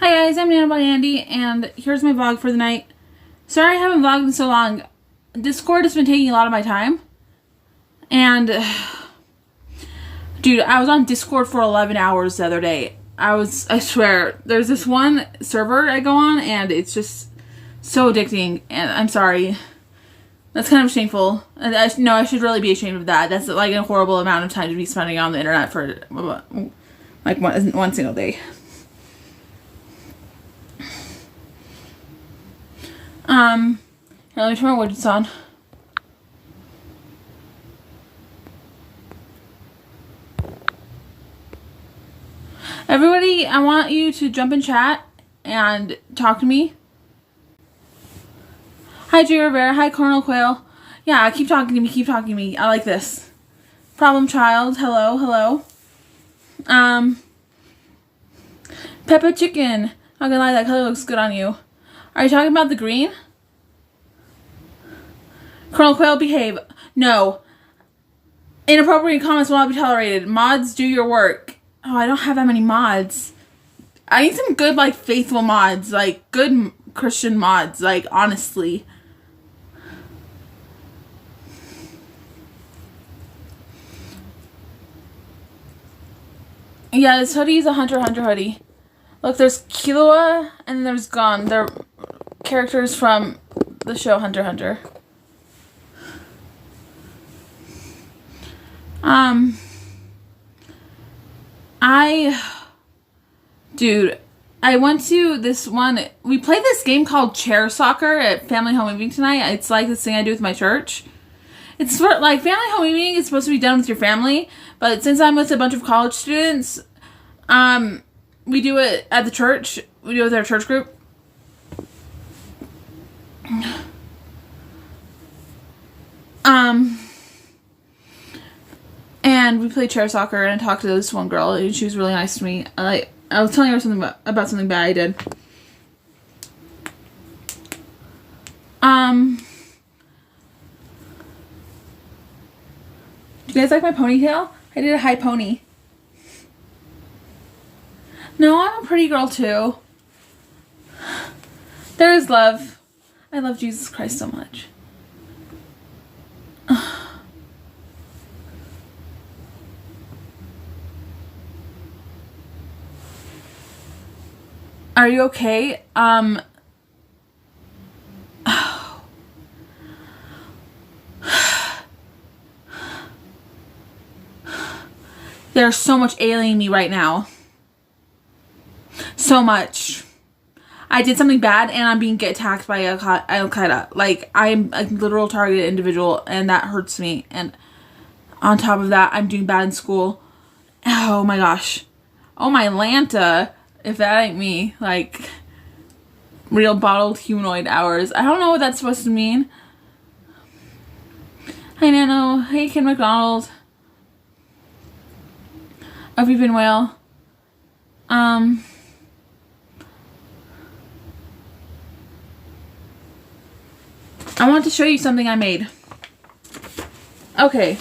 Hi guys, I'm nanobotandy, and here's my vlog for the night. Sorry I haven't vlogged in so long. Discord has been taking a lot of my time. And, dude, I was on Discord for 11 hours the other day. I swear, there's this one server I go on, and it's just so addicting, and I'm sorry. That's kind of shameful. No, I should really be ashamed of that. That's like a horrible amount of time to be spending on the internet for, like, one single day. Here, let me turn my widgets on. Everybody, I want you to jump in chat and talk to me. Hi, J. Rivera. Hi, Colonel Quail. Yeah, keep talking to me. Keep talking to me. I like this. Problem Child. Hello. Hello. Peppa Chicken. Not gonna lie, that color looks good on you. Are you talking about the green? Colonel Quail, behave. No. Inappropriate comments will not be tolerated. Mods, do your work. Oh, I don't have that many mods. I need some good, like, faithful mods. Like, good Christian mods. Like, honestly. Yeah, this hoodie is a Hunter hoodie. Look, there's Killua and there's Gon. They're characters from the show Hunter. Dude, I went to this one, we played this game called Chair Soccer at Family Home Evening tonight. It's like this thing I do with my church. It's for, like, Family Home Evening is supposed to be done with your family, but since I'm with a bunch of college students, we do it at the church. We do it with our church group. And we played chair soccer, and I talked to this one girl, and she was really nice to me. I was telling her something about something bad I did. Do you guys like my ponytail? I did a high pony. No, I'm a pretty girl too. There is love. I love Jesus Christ so much. Are you okay? There's so much alienating me right now. So much. I did something bad and I'm being attacked by Al Qaeda. Like, I'm a literal targeted individual and that hurts me. And on top of that, I'm doing bad in school. Oh my gosh. Oh my Lanta. If that ain't me. Like, real bottled humanoid hours. I don't know what that's supposed to mean. Hi Nano. Hey Kid McDonald. Hope you've been well. I want to show you something I made. Okay.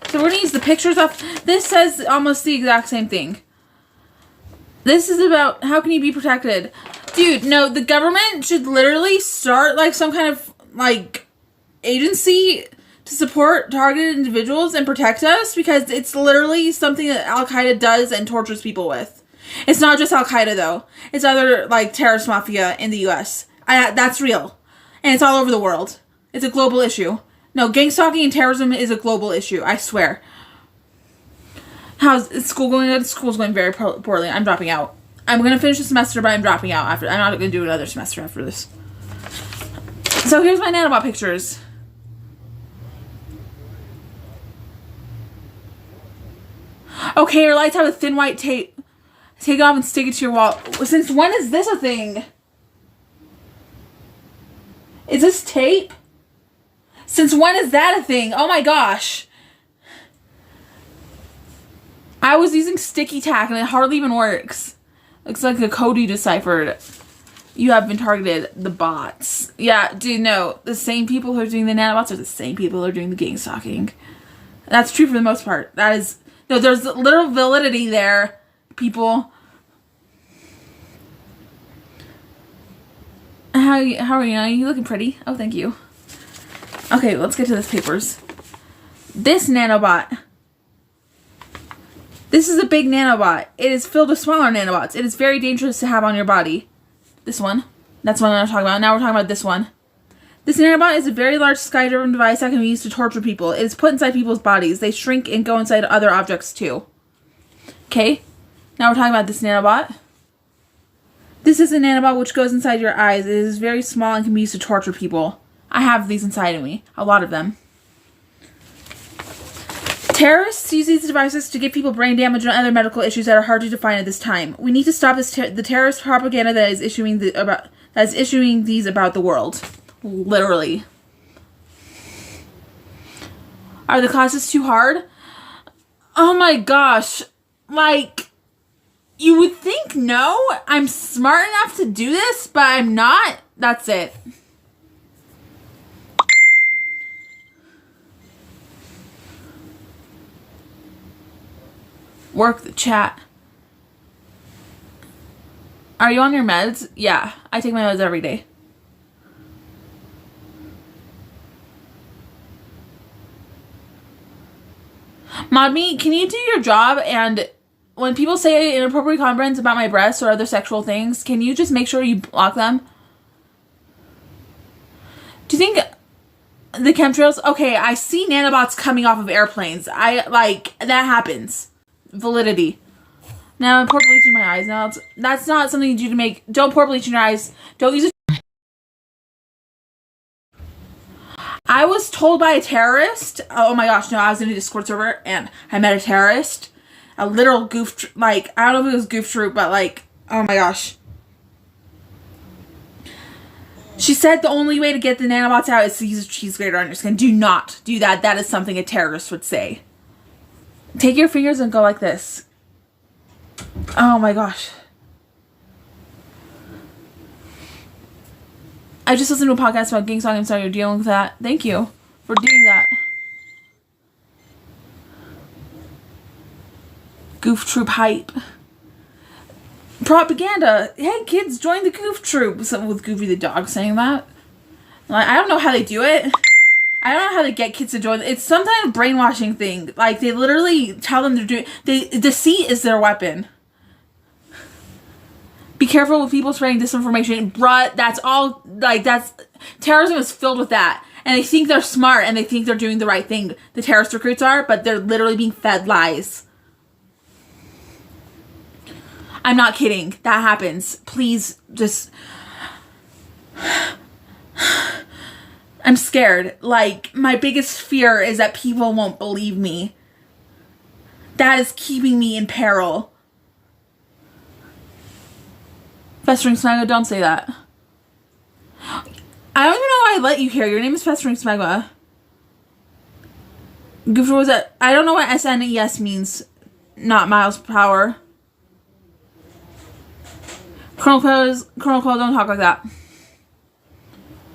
So we're gonna use the pictures off. This says almost the exact same thing. This is about how can you be protected. Dude, no, the government should literally start like some kind of like agency to support targeted individuals and protect us, because it's literally something that Al Qaeda does and tortures people with. It's not just Al Qaeda though. It's other like terrorist mafia in the US. That's real. And it's all over the world. It's a global issue. No, gang stalking and terrorism is a global issue. I swear. How's school going? School's going very poorly. I'm dropping out. I'm going to finish the semester, but I'm dropping out after. I'm not going to do another semester after this. So here's my nanobot pictures. Okay, your lights have a thin white tape. Take it off and stick it to your wall. Since when is this a thing? Is this tape? Since when is that a thing? Oh my gosh. I was using sticky tack and it hardly even works. Looks like the code you deciphered. You have been targeted. The bots. Yeah, dude, no. The same people who are doing the nanobots are the same people who are doing the gang stalking. That's true for the most part. That is... No, there's literal validity there, people. How are you? Are you looking pretty? Oh, thank you. Okay, let's get to this papers. This nanobot. This is a big nanobot. It is filled with smaller nanobots. It is very dangerous to have on your body. This one. That's what I'm talking about. Now we're talking about this one. This nanobot is a very large sky-driven device that can be used to torture people. It is put inside people's bodies. They shrink and go inside other objects too. Okay? Now we're talking about this nanobot. This is a nanobot which goes inside your eyes. It is very small and can be used to torture people. I have these inside of me. A lot of them. Terrorists use these devices to give people brain damage and other medical issues that are hard to define at this time. We need to stop the terrorist propaganda that is issuing these about the world. Literally. Are the classes too hard? Oh my gosh. Like, you would think no. I'm smart enough to do this, but I'm not. That's it. Work the chat. Are you on your meds? Yeah, I take my meds every day. Modme, can you do your job? And when people say inappropriate comments about my breasts or other sexual things, can you just make sure you block them? Do you think the chemtrails? Okay, I see nanobots coming off of airplanes. That happens. Validity. Now I pour bleach in my eyes. Now that's not something you do to make. Don't pour bleach in your eyes. Don't use it. I was told by a terrorist. Oh my gosh! No, I was in a Discord server and I met a terrorist, a literal goof. I don't know if it was goof troop, but oh my gosh. She said the only way to get the nanobots out is to use a cheese grater on your skin. Do not do that. That is something a terrorist would say. Take your fingers and go like this. Oh my gosh. I just listened to a podcast about gang song. I'm sorry you're dealing with that. Thank you for doing that. Goof troop hype. Propaganda. Hey kids, join the goof troop. Something with Goofy the dog saying that. I don't know how they do it. I don't know how to get kids to join. It's some kind of brainwashing thing. They literally tell them they're doing. Deceit is their weapon. Be careful with people spreading disinformation. Bruh, that's all. Terrorism is filled with that. And they think they're smart and they think they're doing the right thing. The terrorist recruits are, but they're literally being fed lies. I'm not kidding. That happens. Please just. I'm scared. My biggest fear is that people won't believe me. That is keeping me in peril. Festering Smegma, don't say that. I don't even know why I let you here. Your name is Festering Smegma. Goofer was that? I don't know what SNES means. Not miles per hour. Colonel Quill, don't talk like that.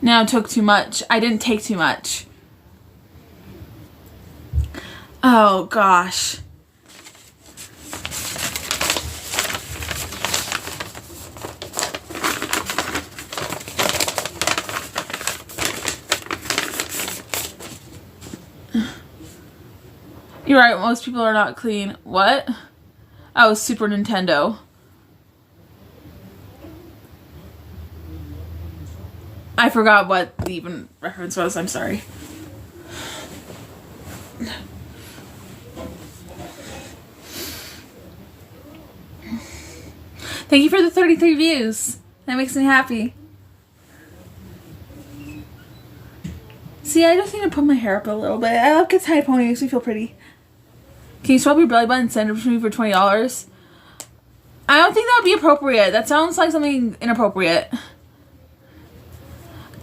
No, I took too much. I didn't take too much. Oh, gosh. You're right, most people are not clean. What? Oh, Super Nintendo. I forgot what the even reference was. I'm sorry. Thank you for the 33 views. That makes me happy. See, I just need to put my hair up a little bit. I love Kids High Pony. It makes me feel pretty. Can you swap your belly button and send it to me for $20? I don't think that would be appropriate. That sounds like something inappropriate.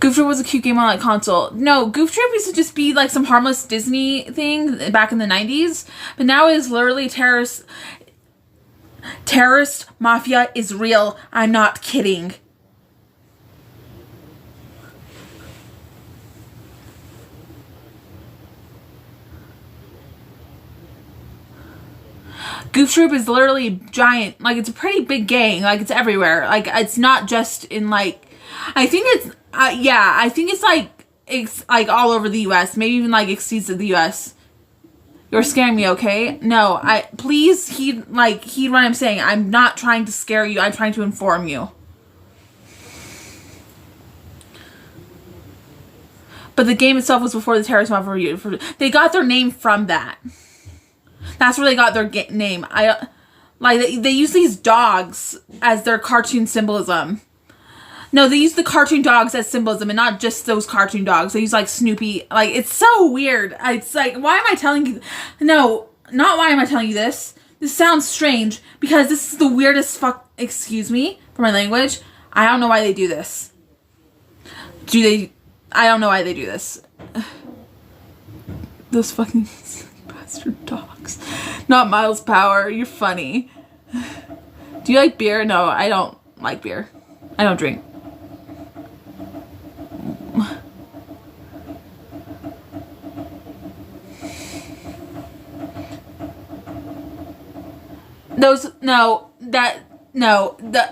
Goof Troop was a cute game on console. No, Goof Troop used to just be some harmless Disney thing back in the 90s. But now it is literally terrorist mafia is real. I'm not kidding. Goof Troop is literally giant. It's a pretty big gang. It's everywhere. It's not just in I think it's, yeah, I think it's like all over the U.S. Maybe even like exceeds the U.S. You're scaring me, okay? No, please heed what I'm saying. I'm not trying to scare you. I'm trying to inform you. But the game itself was before the terrorist mob review. They got their name from that. That's where they got their name. They use these dogs as their cartoon symbolism. No, they use the cartoon dogs as symbolism, and not just those cartoon dogs. They use like Snoopy. Like, it's so weird. It's like, why am I telling you? No, not why am I telling you this. This sounds strange because this is the weirdest excuse me for my language. I don't know why they do this. I don't know why they do this. Those fucking bastard dogs. Not Miles Power. You're funny. Do you like beer? No, I don't like beer. I don't drink.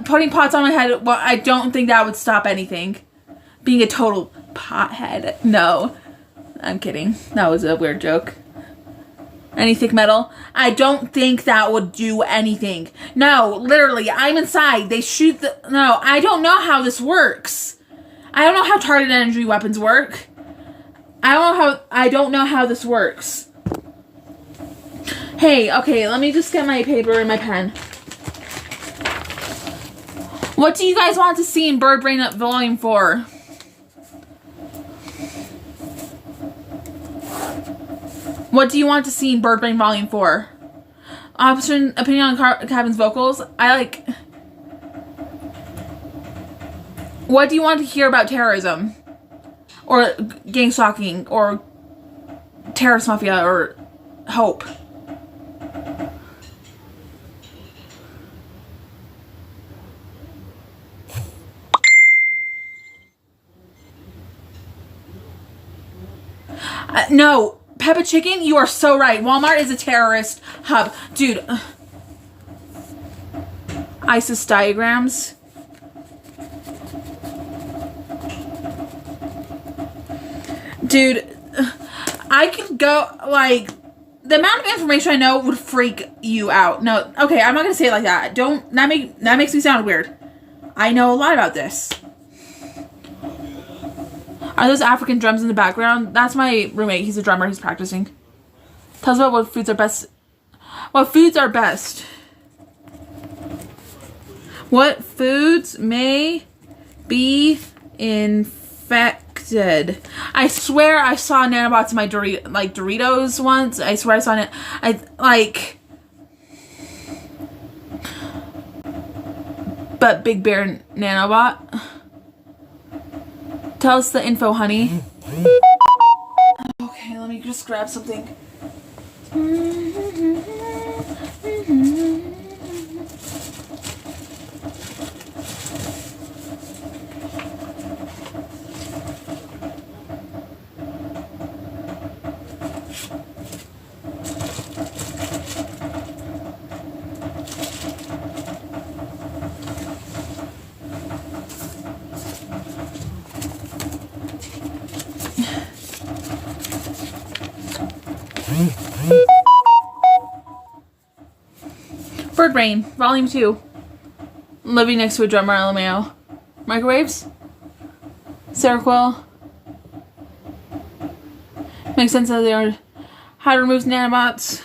Putting pots on my head, well, I don't think that would stop anything. Being a total pothead. No. I'm kidding. That was a weird joke. Any thick metal? I don't think that would do anything. No, literally, I'm inside. They shoot no, I don't know how this works. I don't know how targeted energy weapons work. I don't know how this works. Hey, okay, let me just get my paper and my pen. What do you guys want to see in Bird Brain Volume 4? What do you want to see in Bird Brain Volume 4? Opinion on Cabin's vocals? What do you want to hear about terrorism? Or gang stalking? Or terrorist mafia? Or hope? No, Peppa Chicken, you are so right. Walmart is a terrorist hub. Dude. ISIS diagrams. Dude, I could go, like, the amount of information I know would freak you out. No, okay, I'm not gonna say it like that. That makes me sound weird. I know a lot about this. Are those African drums in the background? That's my roommate. He's a drummer. He's practicing. Tell us about what foods are best. What foods are best? What foods may be infected? I swear I saw nanobots in my Doritos once. I swear I saw it. But Big Bear Nanobot. Tell us the info, honey. Okay, let me just grab something. Bird Brain, Volume 2. Living next to a drummer, LMAO. Microwaves? Seroquel. Makes sense that they are. How to remove nanobots.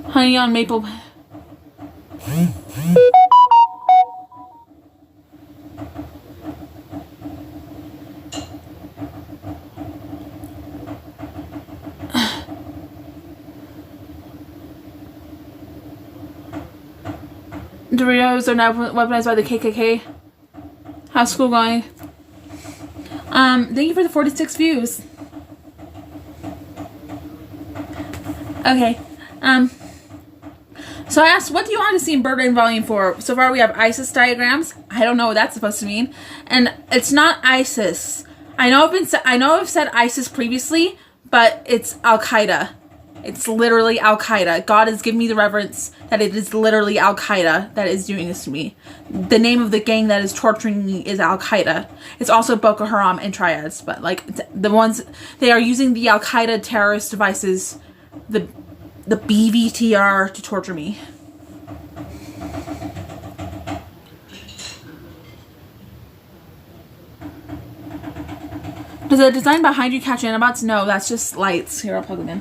Honey on maple. Doritos are now weaponized by the KKK. How's school going? Thank you for the 46 views. Okay. So I asked, what do you want to see in Bird Brain Volume 4? So far we have ISIS diagrams. I don't know what that's supposed to mean. And it's not ISIS. I know I've said ISIS previously, but it's Al-Qaeda. It's literally Al-Qaeda. God has given me the reverence that it is literally Al-Qaeda that is doing this to me. The name of the gang that is torturing me is Al-Qaeda. It's also Boko Haram and Triads, but like the ones, they are using the Al-Qaeda terrorist devices, the BVTR, to torture me. Does the design behind you catch nanobots? No, that's just lights. Here, I'll plug them in.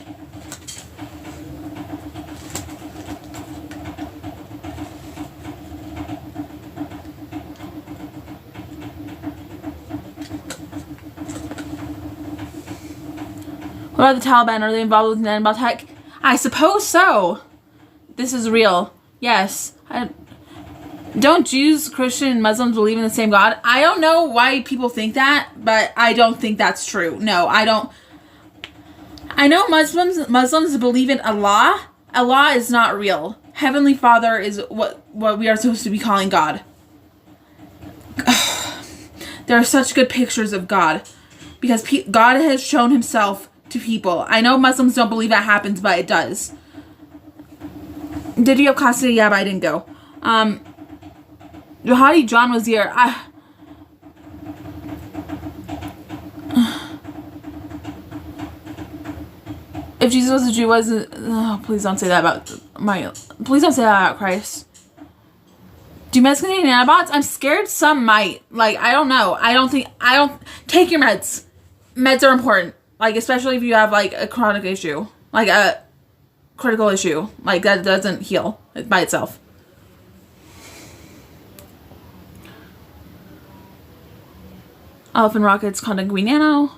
What about the Taliban? Are they involved with nanobot tech? I suppose so. This is real. Yes. Don't Jews, Christian, and Muslims believe in the same God? I don't know why people think that, but I don't think that's true. No, I don't. I know Muslims believe in Allah. Allah is not real. Heavenly Father is what we are supposed to be calling God. There are such good pictures of God because God has shown himself to people. I know Muslims don't believe that happens, but it does. Did you have class today? Yeah, but I didn't go. Jihadi John was here. If Jesus was a Jew, please don't say that about please don't say that about Christ. Do meds contain nanobots? I'm scared some might. Like, I don't know. Take your meds. Meds are important. Like, especially if you have, like, a chronic issue. Like, a critical issue. Like, that doesn't heal by itself. Elephant rockets, content green nano.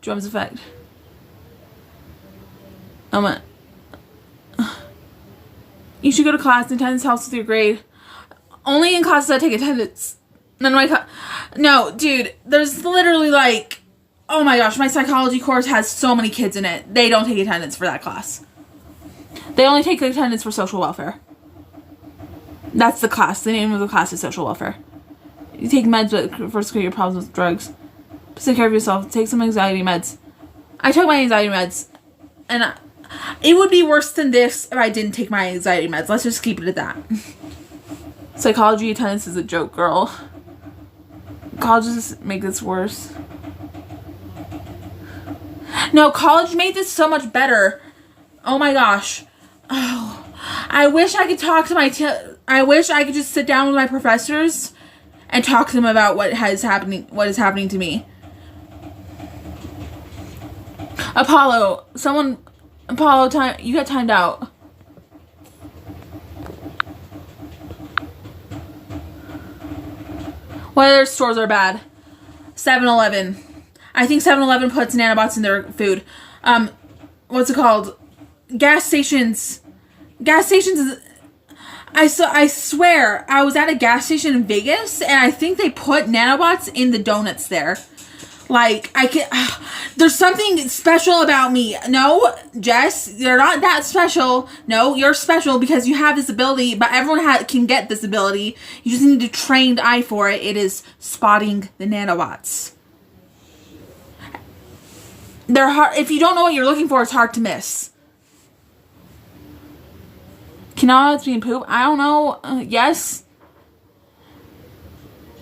Drums effect. You should go to class. Attendance helps with your grade. Only in classes that take attendance. None of my no, dude. There's literally like, oh my gosh, my psychology course has so many kids in it. They don't take attendance for that class. They only take attendance for social welfare. That's the class. The name of the class is social welfare. You take meds for secure your problems with drugs. Take care of yourself. Take some anxiety meds. I took my anxiety meds, and it would be worse than this if I didn't take my anxiety meds. Let's just keep it at that. Psychology attendance is a joke, girl. Colleges make this worse. No, college made this so much better. Oh my gosh. Oh, I wish I could talk to I wish I could just sit down with my professors and talk to them about what is happening to me. Apollo, you got timed out. What other stores are bad? 7-Eleven. I think 7-Eleven puts nanobots in their food. What's it called? Gas stations. Gas stations is... I swear, I was at a gas station in Vegas, and I think they put nanobots in the donuts there. Like, there's something special about me. No, Jess, you're not that special. No, you're special because you have this ability, but everyone can get this ability. You just need a trained eye for it. It is spotting the nanobots. They're hard. If you don't know what you're looking for, it's hard to miss. Can nanobots be in poop? I don't know. Yes.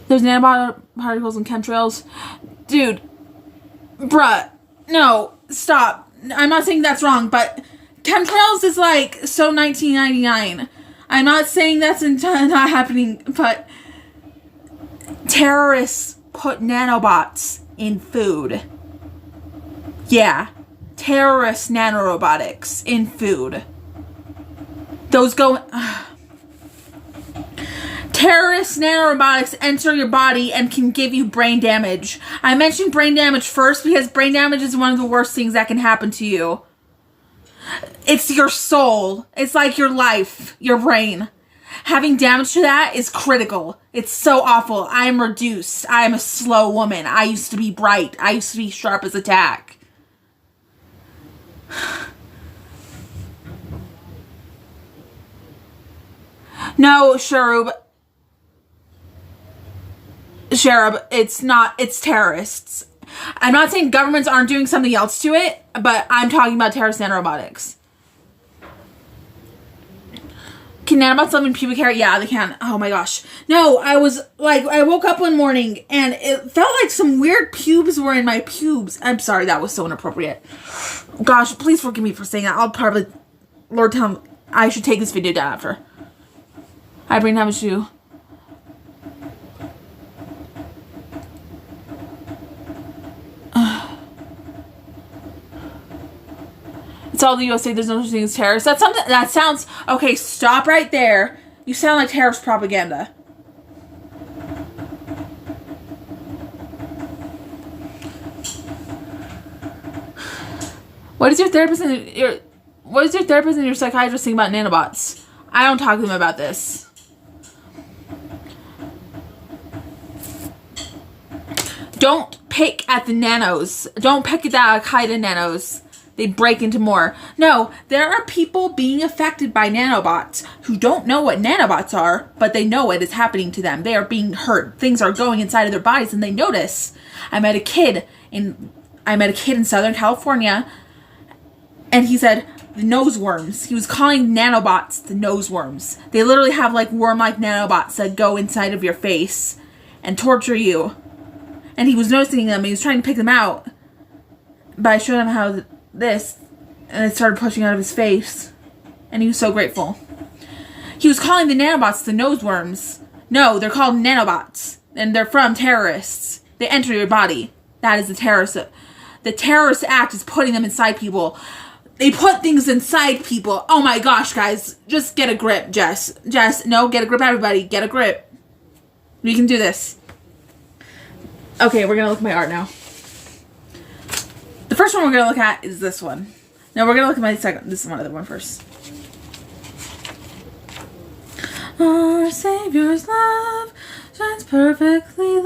There's nanobot particles and chemtrails. Dude. Bruh. No. Stop. I'm not saying that's wrong, but chemtrails is like so 1999. I'm not saying that's not happening, but terrorists put nanobots in food. Yeah. Terrorist nanorobotics in food. Those go... Terrorist nanorobotics enter your body and can give you brain damage. I mentioned brain damage first because brain damage is one of the worst things that can happen to you. It's your soul. It's like your life, your brain. Having damage to that is critical. It's so awful. I am reduced. I am a slow woman. I used to be bright. I used to be sharp as a tack. No, Sharub, it's not, it's terrorists. I'm not saying governments aren't doing something else to it, but I'm talking about terrorist nanorobotics. Can nanobots live in pubic hair? Yeah, they can. Oh my gosh. No, I woke up one morning and it felt like some weird pubes were in my pubes. I'm sorry, that was so inappropriate. Gosh, please forgive me for saying that. I'll probably, Lord tell me, I should take this video down after. Hi, Brain, how much you? It's all the USA. There's no such thing as terrorists. That's something that sounds okay. Stop right there. You sound like terrorist propaganda. What is your therapist and your psychiatrist think about nanobots? I don't talk to them about this. Don't pick at the nanos. Don't pick at the Al-Qaeda nanos. They break into more. No, there are people being affected by nanobots who don't know what nanobots are, but they know it is happening to them. They are being hurt. Things are going inside of their bodies and they notice. I met a kid in Southern California and he said the nose worms. He was calling nanobots the nose worms. They literally have like worm-like nanobots that go inside of your face and torture you. And he was noticing them and he was trying to pick them out. But I showed him how this, and it started pushing out of his face, and he was so grateful. He was calling the nanobots the nose worms. No, they're called nanobots, and they're from terrorists. They enter your body. That is the terrorist. The terrorist act is putting them inside people. They put things inside people. Oh my gosh, guys, just get a grip, Jess. No, get a grip, everybody. Get a grip. We can do this. Okay, we're gonna look at my art now. The first one we're going to look at is this one. No, we're going to look at my second. This is one other one first. Our Savior's love shines perfectly.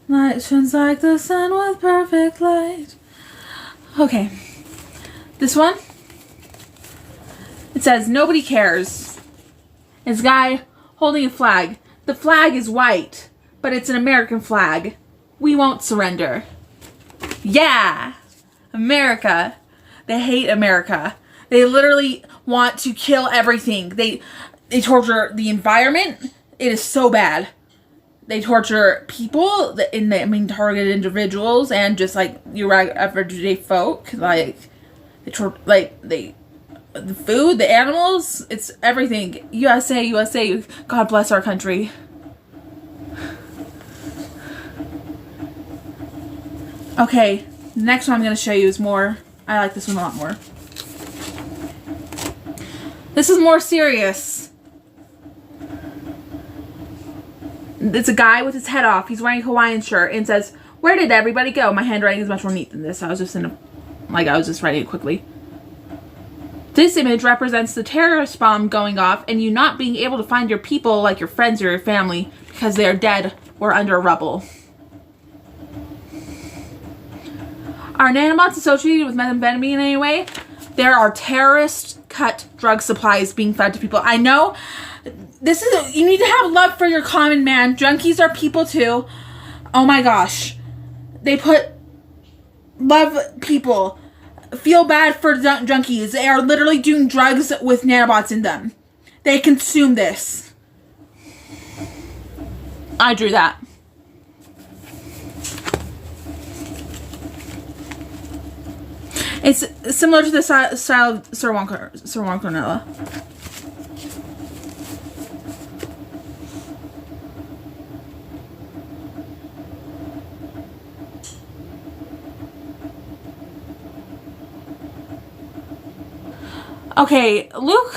Light shines like the sun with perfect light. Okay. This one. It says, nobody cares. It's a guy holding a flag. The flag is white, but it's an American flag. We won't surrender. Yeah! America. They hate America. They literally want to kill everything. They torture the environment. It is so bad. They torture people, targeted individuals, and just like your everyday folk. Like the food, the animals. It's everything. USA, USA. God bless our country. Okay. The next one I'm going to show you is more, I like this one a lot more. This is more serious. It's a guy with his head off. He's wearing a Hawaiian shirt and says, "Where did everybody go?" My handwriting is much more neat than this. I was just writing it quickly. This image represents the terrorist bomb going off and you not being able to find your people like your friends or your family because they are dead or under rubble. Are nanobots associated with methamphetamine in any way? There are terrorist cut drug supplies being fed to people. I know you need to have love for your common man. Junkies are people too. Oh my gosh. They love people. Feel bad for junkies. They are literally doing drugs with nanobots in them. They consume this. I drew that. It's similar to the style of Sir Juan Cornella. Okay, Luke,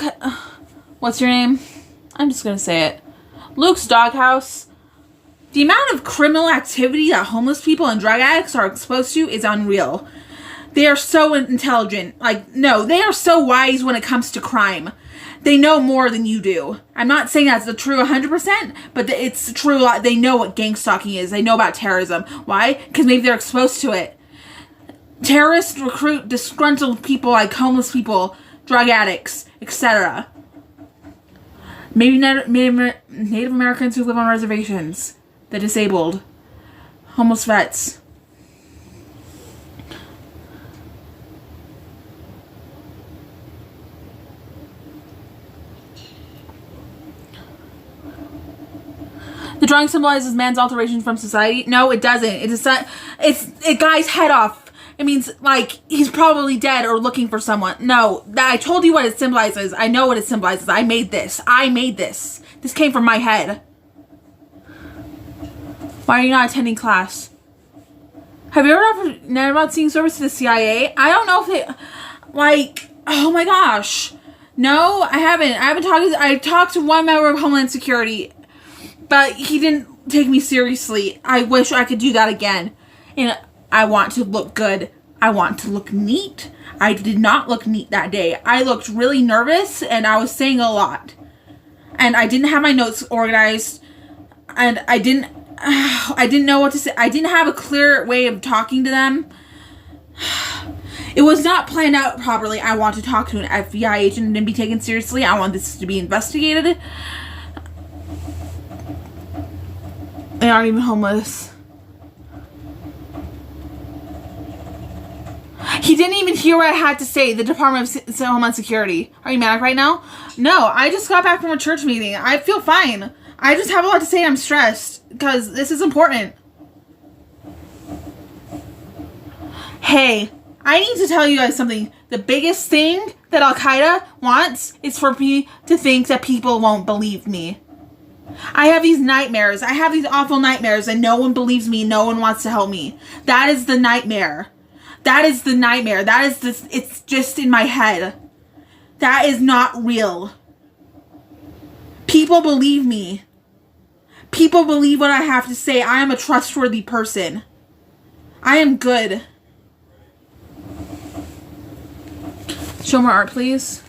what's your name? I'm just gonna say it. Luke's doghouse. The amount of criminal activity that homeless people and drug addicts are exposed to is unreal. They are so intelligent. They are so wise when it comes to crime. They know more than you do. I'm not saying that's the true 100%, but it's true. They know what gang stalking is. They know about terrorism. Why? Because maybe they're exposed to it. Terrorists recruit disgruntled people like homeless people, drug addicts, etc. Maybe Native Americans who live on reservations, the disabled, homeless vets. The drawing symbolizes man's alteration from society. No, it doesn't. It's a guy's head off. It means, like, he's probably dead or looking for someone. No, I told you what it symbolizes. I know what it symbolizes. I made this. This came from my head. Why are you not attending class? Have you ever offered Nanobot seeing service to the CIA? I don't know if they, like, oh my gosh. No, I haven't. I talked to one member of Homeland Security, but he didn't take me seriously. I wish I could do that again. And I want to look good. I want to look neat. I did not look neat that day. I looked really nervous and I was saying a lot. And I didn't have my notes organized. And I didn't know what to say. I didn't have a clear way of talking to them. It was not planned out properly. I want to talk to an FBI agent and be taken seriously. I want this to be investigated. They aren't even homeless. He didn't even hear what I had to say. The Department of Homeland Security. Are you mad right now? No, I just got back from a church meeting. I feel fine. I just have a lot to say. I'm stressed because this is important. Hey, I need to tell you guys something. The biggest thing that Al-Qaeda wants is for me to think that people won't believe me. I have these nightmares. I have these awful nightmares and no one believes me. No one wants to help me. That is the nightmare. That is the nightmare. That is this. It's just in my head. That is not real. People believe me. People believe what I have to say. I am a trustworthy person. I am good. Show more art, please.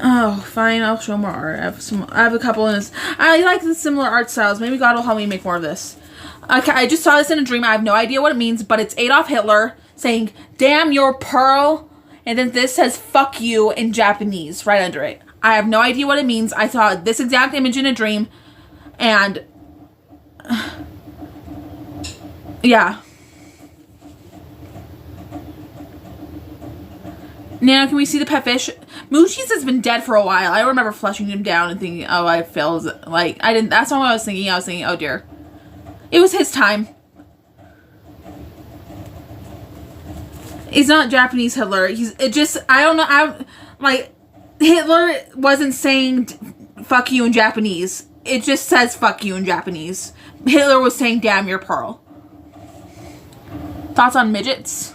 Oh, fine. I'll show more art. I have a couple in this. I like the similar art styles. Maybe God will help me make more of this. Okay, I just saw this in a dream. I have no idea what it means, but it's Adolf Hitler saying, "Damn your pearl," and then this says "fuck you" in Japanese right under it. I have no idea what it means. I saw this exact image in a dream, and yeah. Now, can we see the pet fish? Moochie's has been dead for a while. I remember flushing him down and thinking, oh, I failed. Like, I didn't, that's not what I was thinking. I was thinking, oh dear. It was his time. He's not Japanese Hitler. I don't know. Like, Hitler wasn't saying fuck you in Japanese. It just says fuck you in Japanese. Hitler was saying damn your pearl. Thoughts on midgets?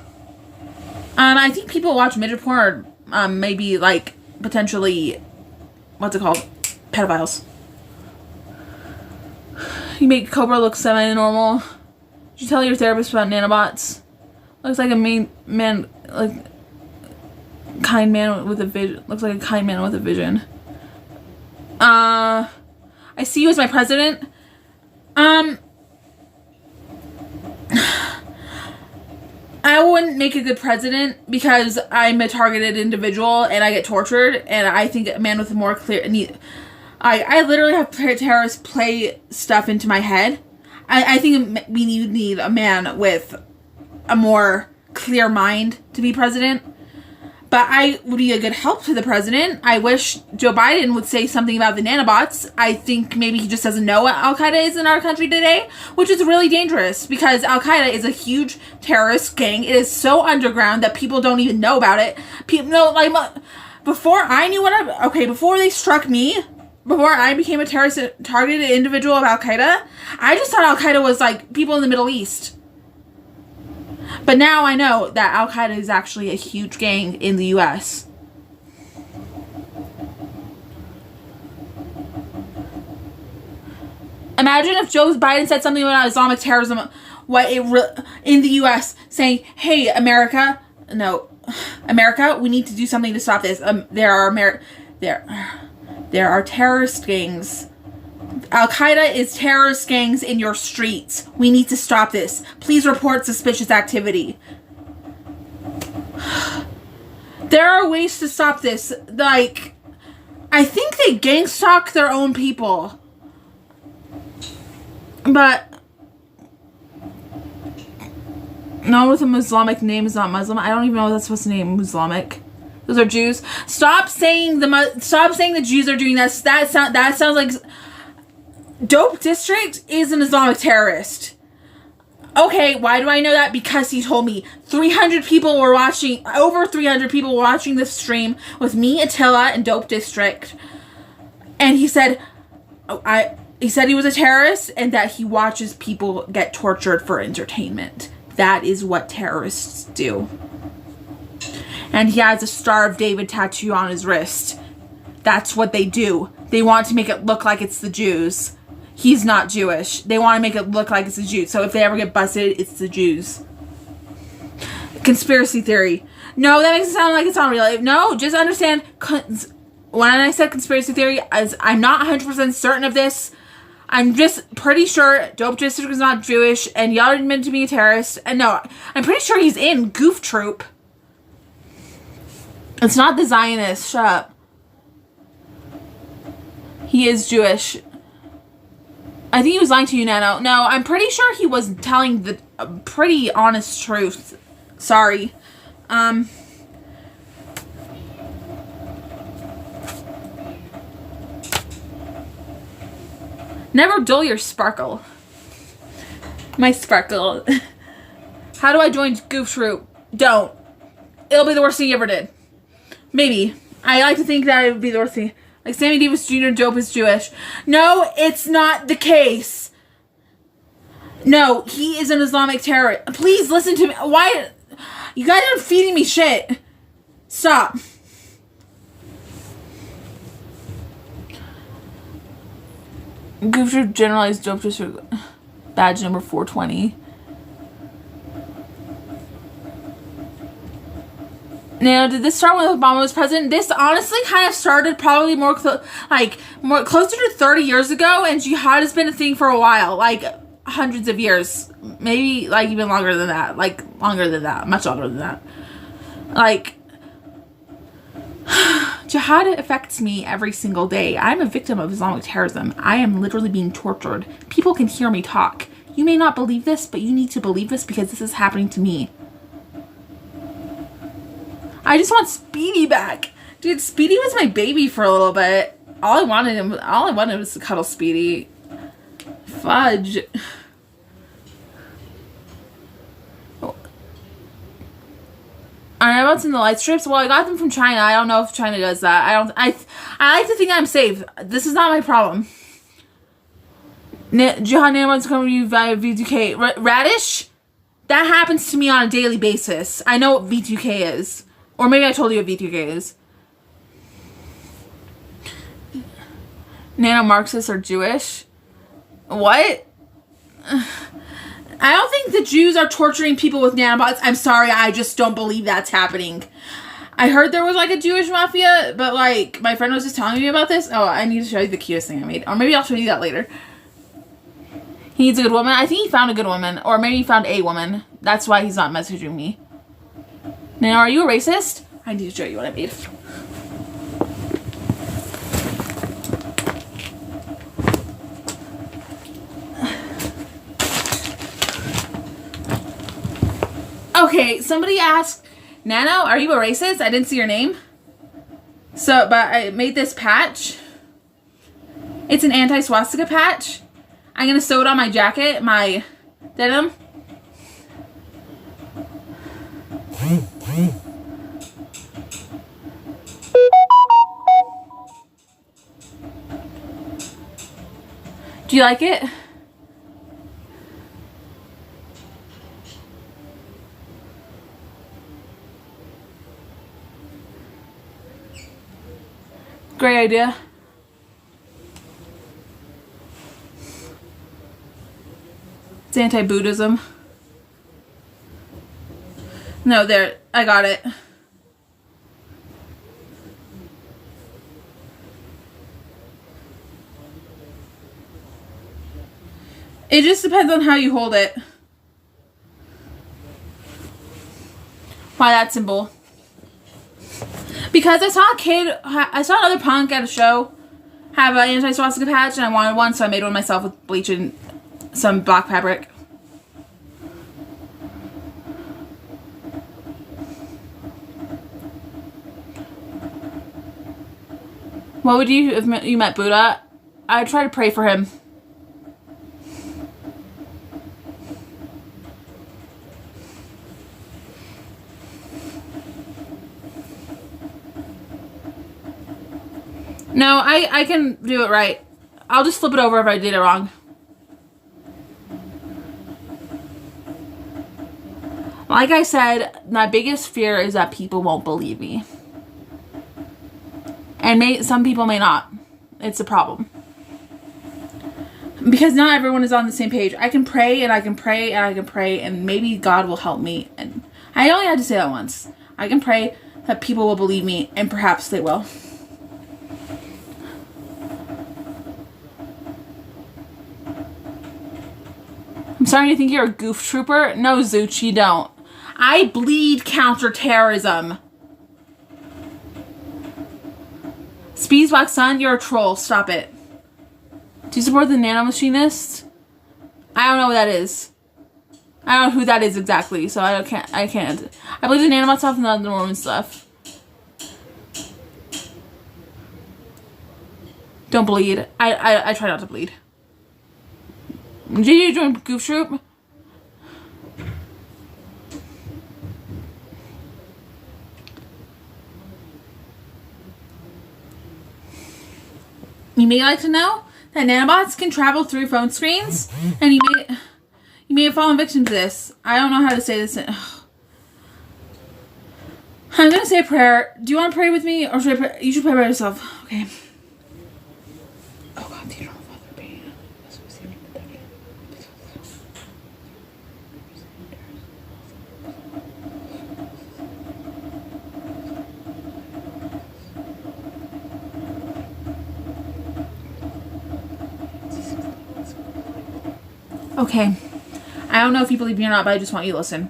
I think people watch midget porn are, maybe, like, potentially, what's it called? Pedophiles. You make Cobra look semi-normal. Did you tell your therapist about nanobots? Looks like a kind man with a vision. Looks like a kind man with a vision. I see you as my president. I wouldn't make a good president because I'm a targeted individual and I get tortured, and I think a man with a more clear need. I literally have terrorists play stuff into my head. I think we need a man with a more clear mind to be president. But I would be a good help to the president. I wish Joe Biden would say something about the nanobots. I think maybe he just doesn't know what Al-Qaeda is in our country today, which is really dangerous because Al-Qaeda is a huge terrorist gang. It is so underground that people don't even know about it. People know, like, before I knew before they struck me, before I became a terrorist targeted individual of Al-Qaeda, I just thought Al-Qaeda was like people in the Middle East. But now I know that Al-Qaeda is actually a huge gang in the U.S. Imagine if Joe Biden said something about Islamic terrorism in the U.S. saying, hey, America, we need to do something to stop this. There are terrorist gangs. Al-Qaeda is terrorist gangs in your streets. We need to stop this. Please report suspicious activity. There are ways to stop this. Like, I think they gang stalk their own people. But no one with an Islamic name is not Muslim. I don't even know what that's supposed to name. Islamic. Those are Jews. Stop saying the Jews are doing that. That sounds like Dope District is an Islamic terrorist. Okay, why do I know that? Because he told me 300 people were watching, over 300 people were watching this stream with me, Attila, and Dope District. And he said, he said he was a terrorist and that he watches people get tortured for entertainment. That is what terrorists do. And he has a Star of David tattoo on his wrist. That's what they do. They want to make it look like it's the Jews. He's not Jewish. They want to make it look like it's the Jews. So if they ever get busted, it's the Jews. Conspiracy theory. No, that makes it sound like it's not real. No, just understand. When I said conspiracy theory, I'm not 100% certain of this. I'm just pretty sure Dope District is not Jewish, and y'all are meant to be a terrorist. And no, I'm pretty sure he's in Goof Troop. It's not the Zionist. Shut up. He is Jewish. I think he was lying to you, Nano. No, I'm pretty sure he was telling the pretty honest truth. Sorry. Never dull your sparkle. My sparkle. How do I join Goof Troop? Don't. It'll be the worst thing you ever did. Maybe. I like to think that it would be the worst thing. Like Sammy Davis Jr. Dope is Jewish. No, it's not the case. No, he is an Islamic terrorist. Please listen to me. Why? You guys are feeding me shit. Stop. Goof Troop generalized Dope District badge number 420. Now, did this start when Obama was president? This honestly kind of started probably more closer to 30 years ago, and jihad has been a thing for a while, like hundreds of years, maybe like even longer than that, like longer than that, much longer than that. Like, jihad affects me every single day. I'm a victim of Islamic terrorism. I am literally being tortured. People can hear me talk. You may not believe this, but you need to believe this because this is happening to me. I just want Speedy back. Dude, Speedy was my baby for a little bit. All I wanted was to cuddle Speedy. Fudge. Oh. Are nanobots in the light strips? Well, I got them from China. I don't know if China does that. I like to think I'm safe. This is not my problem. Jihad nanobots come to you via V2K. Radish? That happens to me on a daily basis. I know what V2K is. Or maybe I told you what V2K is. Nano-Marxists are Jewish? What? I don't think the Jews are torturing people with nanobots. I'm sorry, I just don't believe that's happening. I heard there was like a Jewish mafia, but like my friend was just telling me about this. Oh, I need to show you the cutest thing I made. Or maybe I'll show you that later. He needs a good woman. I think he found a good woman. Or maybe he found a woman. That's why he's not messaging me. Now, are you a racist? I need to show you what I made. Okay, somebody asked, Nano, are you a racist? I didn't see your name. So, but I made this patch. It's an anti-swastika patch. I'm going to sew it on my jacket, my denim. Do you like it? Great idea. It's anti-Buddhism. No, there. I got it. It just depends on how you hold it. Why that symbol? Because I saw another punk at a show have an anti-swastika patch, and I wanted one, so I made one myself with bleach and some black fabric. What would you do if you met Buddha? I'd try to pray for him. No, I can do it right. I'll just flip it over if I did it wrong. Like I said, my biggest fear is that people won't believe me. And some people may not. It's a problem. Because not everyone is on the same page. I can pray and I can pray and I can pray and maybe God will help me. And I only had to say that once. I can pray that people will believe me and perhaps they will. I'm starting to think you're a goof trooper. No, Zooch, you don't. I bleed counterterrorism. Speed's Black Sun, you're a troll. Stop it. Do you support the nanomachinists? I don't know what that is. I don't know who that is exactly, so I can't. I believe the nanobot stuff and the other woman stuff. Don't bleed. I try not to bleed. Did you join Goof Troop? You may like to know that nanobots can travel through phone screens, and you may have fallen victim to this. I don't know how to say this. I'm gonna say a prayer. Do you want to pray with me, or should I pray? You should pray by yourself. Okay. Oh God, the eternal Father, be. Okay. I don't know if you believe me or not, but I just want you to listen.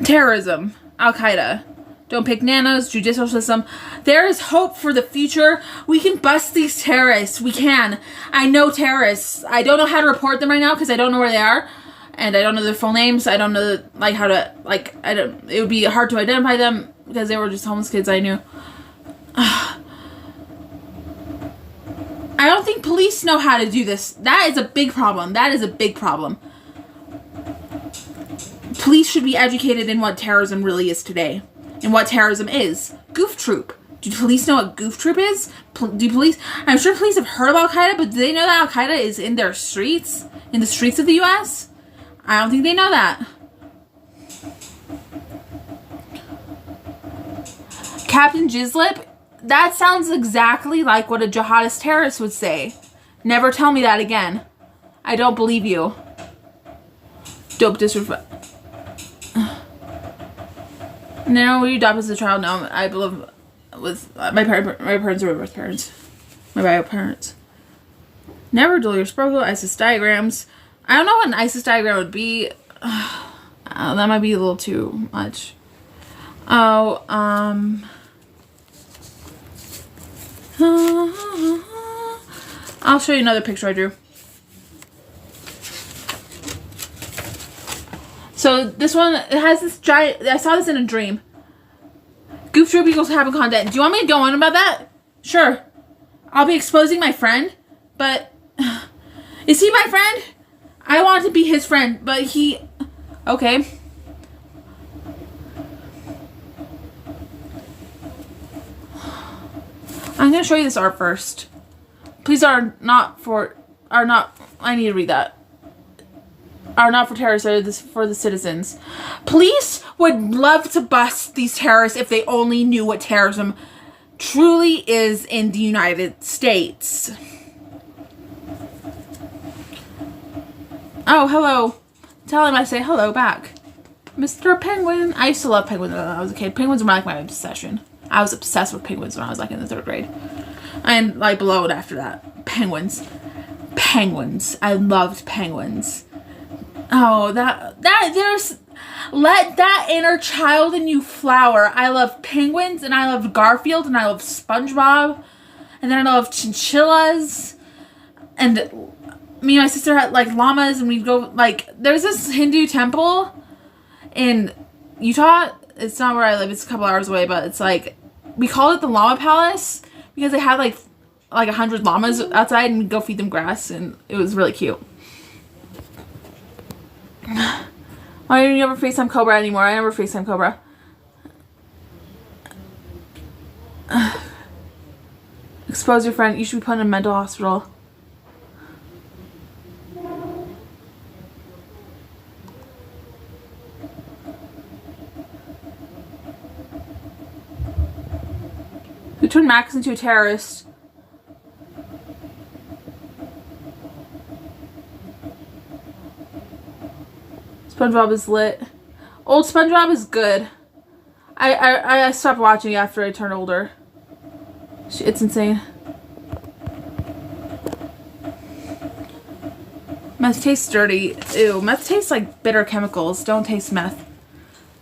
Terrorism. Al-Qaeda. Don't pick nanos. Judicial system. There is hope for the future. We can bust these terrorists. We can. I know terrorists. I don't know how to report them right now because I don't know where they are. And I don't know their full names. I don't know, like, how to, like, it would be hard to identify them because they were just homeless kids I knew. I don't think police know how to do this. That is a big problem. That is a big problem. Police should be educated in what terrorism really is today. And what terrorism is. Goof Troop. Do police know what Goof Troop is? Do police... I'm sure police have heard of Al-Qaeda, but do they know that Al-Qaeda is in their streets? In the streets of the U.S.? I don't think they know that. Captain Jizlip? That sounds exactly like what a jihadist terrorist would say. Never tell me that again. I don't believe you. Dope disrespect. No, we adopt as a child. No, I believe with my parents are my birth parents. My bio parents. Never dual your sparkle, ISIS diagrams. I don't know what an ISIS diagram would be. That might be a little too much. Oh, I'll show you another picture I drew. So this one, it has this giant, I saw this in a dream. Goof Troop equals happen content. Do you want me to go on about that? Sure. I'll be exposing my friend, but is he my friend? I want to be his friend, but he, okay. I'm gonna show you this art first. Please I need to read that. Are not for terrorists, are this for the citizens. Police would love to bust these terrorists if they only knew what terrorism truly is in the United States. Oh, hello. Tell him I say hello back. Mr. Penguin. I used to love penguins when I was a kid. Penguins were like my obsession. I was obsessed with penguins when I was like in the 3rd grade. And like below it after that. Penguins. Penguins. I loved penguins. Oh, let that inner child in you flower. I love penguins, and I loved Garfield, and I loved SpongeBob, and then I loved chinchillas, and me and my sister had like llamas, and we'd go like, there's this Hindu temple in Utah. It's not where I live, it's a couple hours away, but it's like, we call it the Llama Palace, because they had like 100 llamas outside, and we'd go feed them grass, and it was really cute. Why don't you ever FaceTime Cobra anymore? I never FaceTime Cobra. Expose your friend. You should be put in a mental hospital. Who turned Max into a terrorist? SpongeBob is lit. Old SpongeBob is good. I stopped watching after I turned older. It's insane. Meth tastes dirty. Ew, meth tastes like bitter chemicals. Don't taste meth.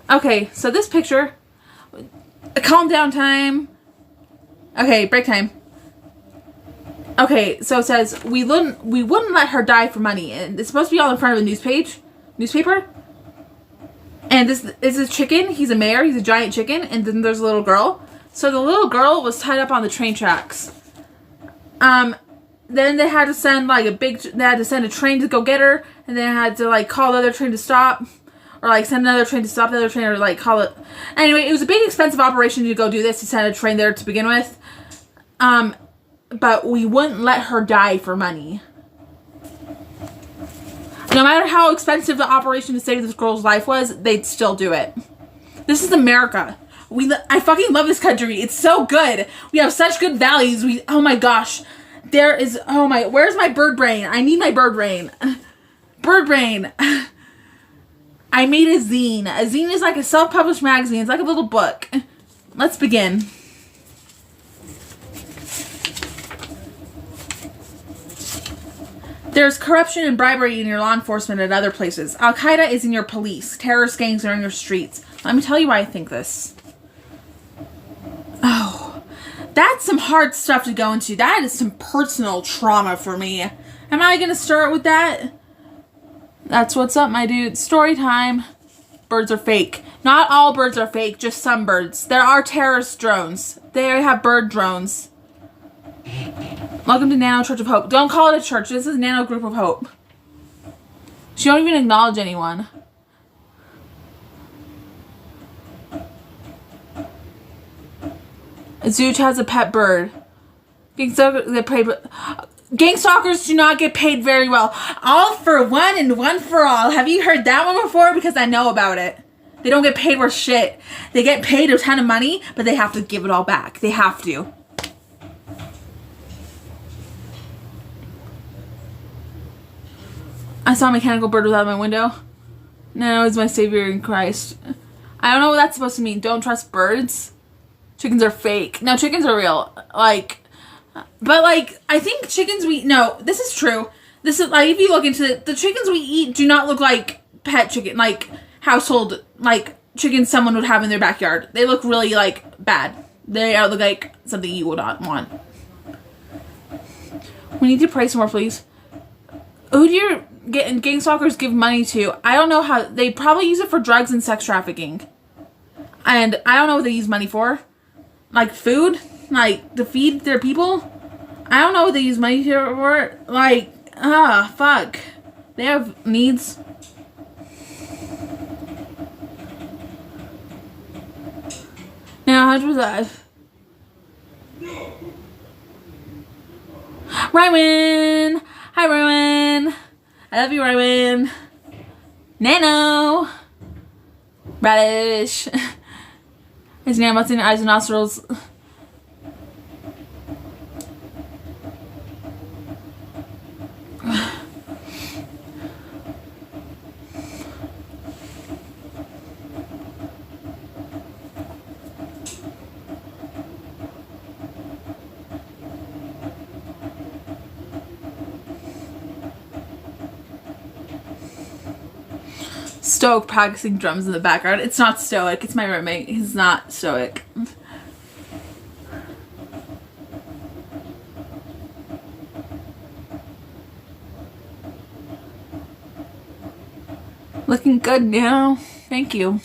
Okay, so this picture. Calm down time. Okay, break time. Okay, so it says we wouldn't let her die for money, and it's supposed to be all in front of a newspaper. And this is a chicken. He's a mayor. He's a giant chicken, and then there's a little girl. So the little girl was tied up on the train tracks. Then they had to send a train to go get her, and then had to like call the other train to stop, or like send another train to stop the other train, or like call it. Anyway, it was a big expensive operation to go do this, to send a train there to begin with. But we wouldn't let her die for money. No matter how expensive the operation to save this girl's life was, they'd still do it. This is America. I fucking love this country. It's so good. We have such good values. Oh my gosh. Where's my bird brain? I need my bird brain. Bird brain. I made a zine. A zine is like a self-published magazine. It's like a little book. Let's begin. There's corruption and bribery in your law enforcement and other places. Al-Qaeda is in your police. Terrorist gangs are in your streets. Let me tell you why I think this. Oh, that's some hard stuff to go into. That is some personal trauma for me. Am I going to start with that? That's what's up, my dude. Story time. Birds are fake. Not all birds are fake, just some birds. There are terrorist drones. They have bird drones. Welcome to Nano Church of Hope. Don't call it a church. This is Nano Group of Hope. She don't even acknowledge anyone. Zooch has a pet bird. Gang stalkers do not get paid very well. All for one and one for all. Have you heard that one before? Because I know about it. They don't get paid worth shit. They get paid a ton of money, but they have to give it all back. They have to. I saw a mechanical bird without my window. No, it's my savior in Christ. I don't know what that's supposed to mean. Don't trust birds. Chickens are fake. No, chickens are real. I think chickens no, this is true. This is, like, if you look into it, the chickens we eat do not look like pet chicken, like, household, like, chickens someone would have in their backyard. They look really, like, bad. They look like something you would not want. We need to pray some more, please. Who do your gang stalkers give money to? I don't know how. They probably use it for drugs and sex trafficking. And I don't know what they use money for. Like food? Like to feed their people? I don't know what they use money for. Like, fuck. They have needs. Now, how was that? Rywan! Hi, Rywan! I love you, Rywan. Nano! Radish. His nanobots in eyes and nostrils. Stoic practicing drums in the background. It's not stoic. It's my roommate. He's not stoic. Looking good now. Thank you.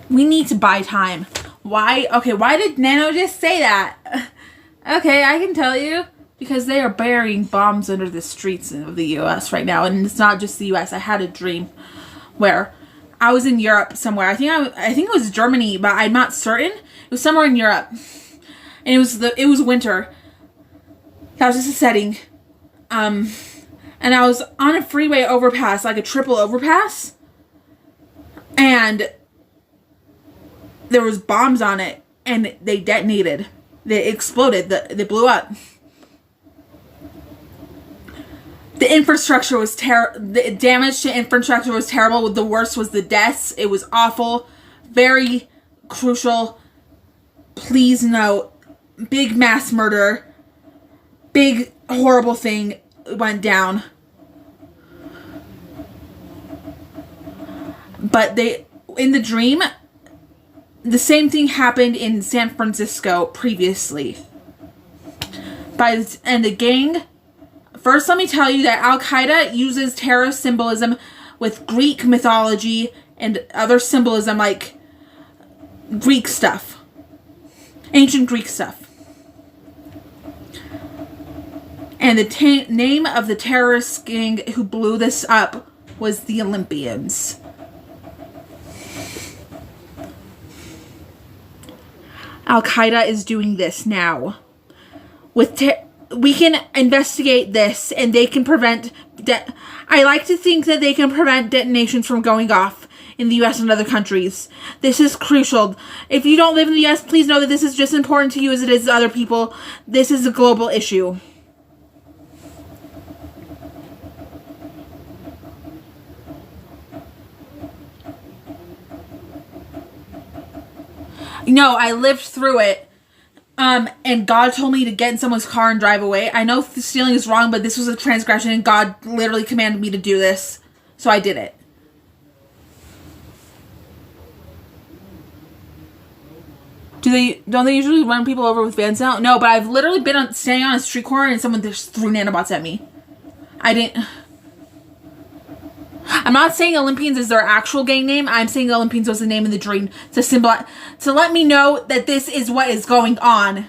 We need to buy time. Why? Okay, why did Nano just say that? Okay, I can tell you. Because they are burying bombs under the streets of the U.S. right now. And it's not just the U.S. I had a dream where I was in Europe somewhere. I think it was Germany, but I'm not certain. It was somewhere in Europe. And it was winter. That was just a setting. And I was on a freeway overpass, like a triple overpass. And there was bombs on it. And they detonated. They exploded. They blew up. The infrastructure was the damage to infrastructure was terrible. The worst was the deaths. It was awful. Very crucial. Please note, big mass murder. Big horrible thing went down. But in the dream, the same thing happened in San Francisco previously. And the gang... First, let me tell you that Al-Qaeda uses terrorist symbolism with Greek mythology and other symbolism like Greek stuff. Ancient Greek stuff. And the name of the terrorist gang who blew this up was the Olympians. Al-Qaeda is doing this now. We can investigate this and they can prevent... I like to think that they can prevent detonations from going off in the U.S. and other countries. This is crucial. If you don't live in the U.S., please know that this is just as important to you as it is to other people. This is a global issue. No, I lived through it. And God told me to get in someone's car and drive away. I know stealing is wrong, but this was a transgression and God literally commanded me to do this. So I did it. Don't they usually run people over with vans now? No, but I've literally been standing on a street corner and someone just threw nanobots at me. I'm not saying Olympians is their actual gang name. I'm saying Olympians was the name in the dream to symbolize, to let me know that this is what is going on.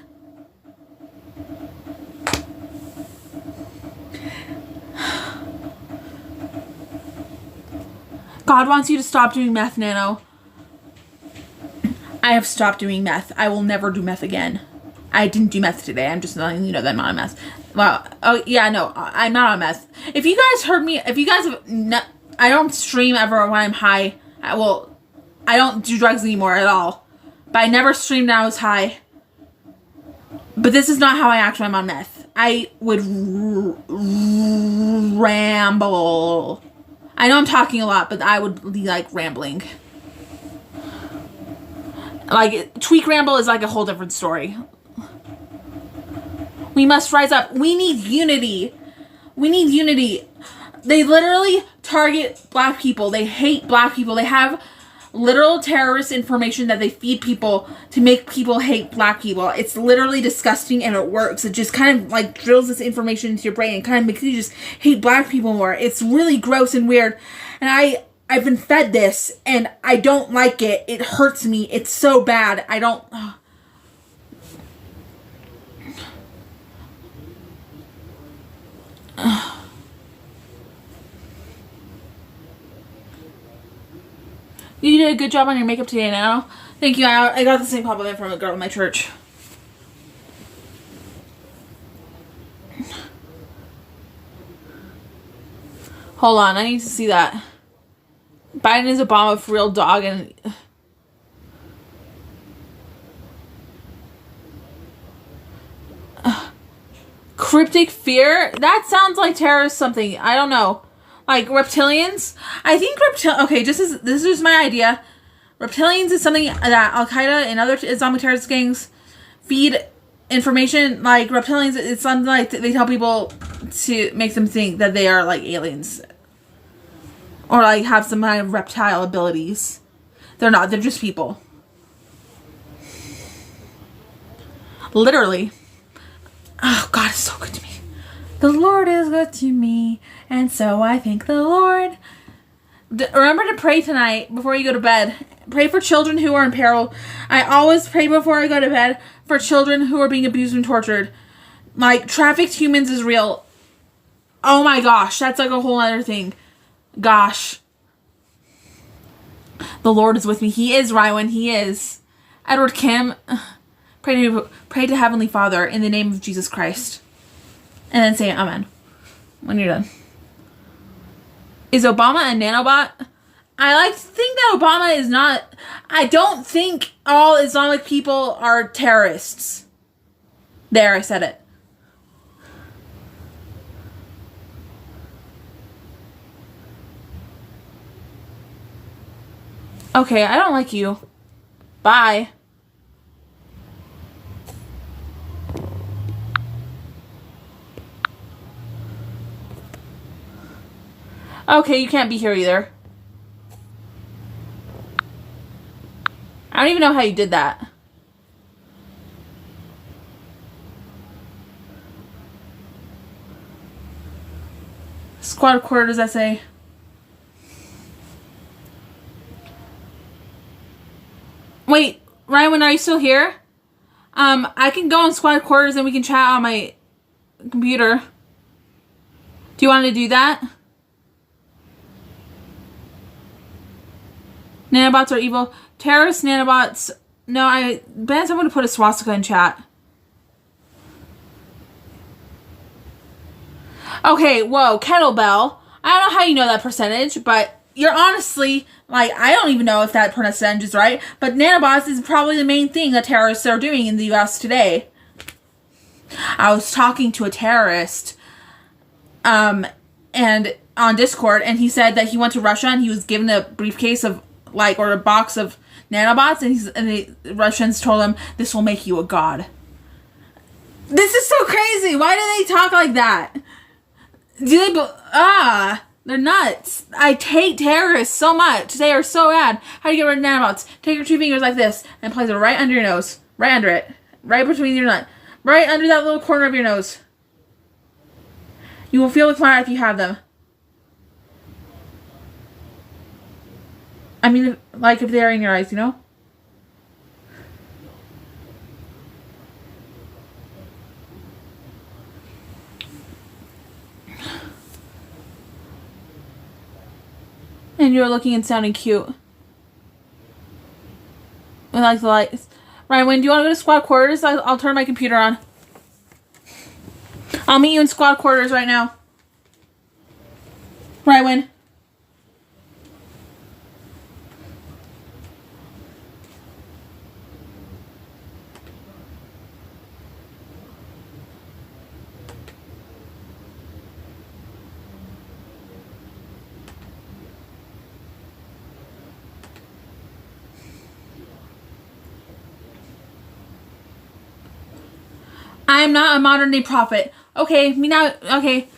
God wants you to stop doing meth, Nano. I have stopped doing meth. I will never do meth again. I didn't do meth today. I'm just letting you know that I'm not on meth. Well, oh yeah, no, I'm not on meth. If you guys heard me, if you guys have... I don't stream ever when I'm high. I don't do drugs anymore at all. But I never streamed when I was high. But this is not how I act when I'm on meth. I would ramble. I know I'm talking a lot, but I would be like rambling. Like, tweak ramble is like a whole different story. We must rise up. We need unity. We need unity. They literally target black people. They hate black people. They have literal terrorist information that they feed people to make people hate black people. It's literally disgusting and it works. It just kind of like drills this information into your brain and kind of makes you just hate black people more. It's really gross and weird. And I've been fed this and I don't like it. It hurts me. It's so bad. I don't... You did a good job on your makeup today, Nano. Thank you. I got the same compliment from a girl in my church. Hold on, I need to see that. Biden is Obama for real dog and... Cryptic fear? That sounds like terrorist something. I don't know. Like reptilians? I think okay, this is my idea. Reptilians is something that Al-Qaeda and other Islamic terrorist gangs feed information. Like reptilians, it's something like they tell people to make them think that they are like aliens. Or like have some kind of reptile abilities. They're not, they're just people. Literally. Oh, God is so good to me. The Lord is good to me, and so I thank the Lord. Remember to pray tonight before you go to bed. pray for children who are in peril. I always pray before I go to bed for children who are being abused and tortured. Like, trafficked humans is real. Oh my gosh, that's like a whole other thing. Gosh. The Lord is with me. He is, Ryan. He is. Edward Kim, pray to Heavenly Father in the name of Jesus Christ. And then say amen when you're done. Is Obama a nanobot? I like to think that Obama is not... I don't think all Islamic people are terrorists. There, I said it. Okay, I don't like you. Bye. Okay, you can't be here either. I don't even know how you did that. Squad quarter, does that say? Wait, Ryan, are you still here? I can go on squad quarters and we can chat on my computer. Do you want to do that? Nanobots are evil. Terrorist nanobots. No, Ben, I'm going to put a swastika in chat. Okay, whoa, kettlebell. I don't know how you know that percentage, but you're honestly, like, I don't even know if that percentage is right, but nanobots is probably the main thing that terrorists are doing in the US today. I was talking to a terrorist, and on Discord, and he said that he went to Russia and he was given a briefcase of, like, or a box of nanobots, and the Russians told him, this will make you a god. This is so crazy. Why do they talk like that? They're nuts. I hate terrorists so much. They are so bad. How do you get rid of nanobots? Take your 2 fingers like this and place it right under your nose. Right under it. Right between your nut. Right under that little corner of your nose. You will feel the fire if you have them. I mean, like if they're in your eyes, you know? And you're looking and sounding cute. I like the lights. Ryan, do you want to go to squad quarters? I'll turn my computer on. I'll meet you in squad quarters right now. Ryan. I am not a modern day prophet. Okay, me now. Okay.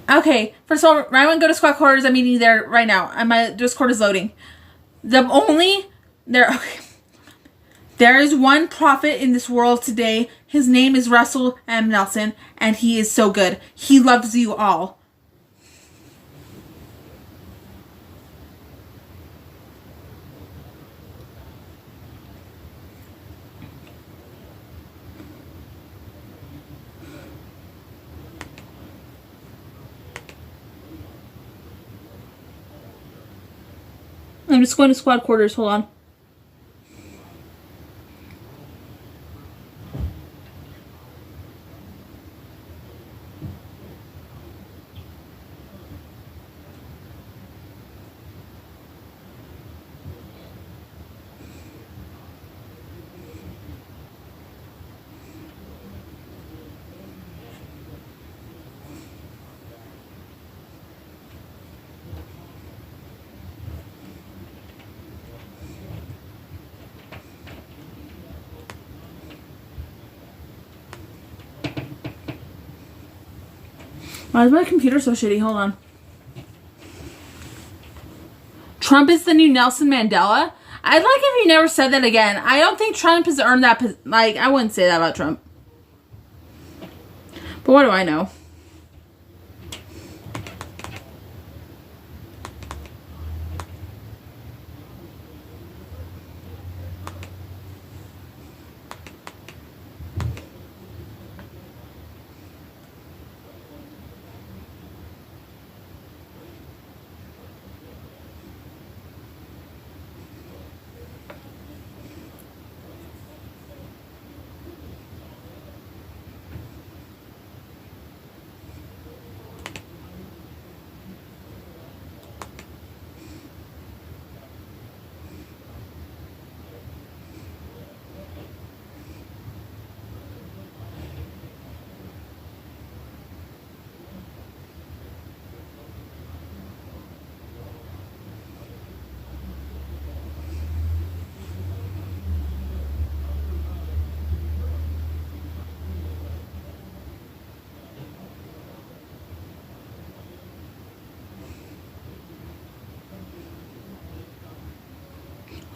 Okay. First of all, Ryan, go to squad quarters. I'm meeting you there right now. And my Discord is loading. Okay. There is one prophet in this world today. His name is Russell M. Nelson, and he is so good. He loves you all. I'm just going to squad quarters. Hold on. Why is my computer so shitty? Hold on. Trump is the new Nelson Mandela? I'd like if you never said that again. I don't think Trump has earned that. Like, I wouldn't say that about Trump. But what do I know?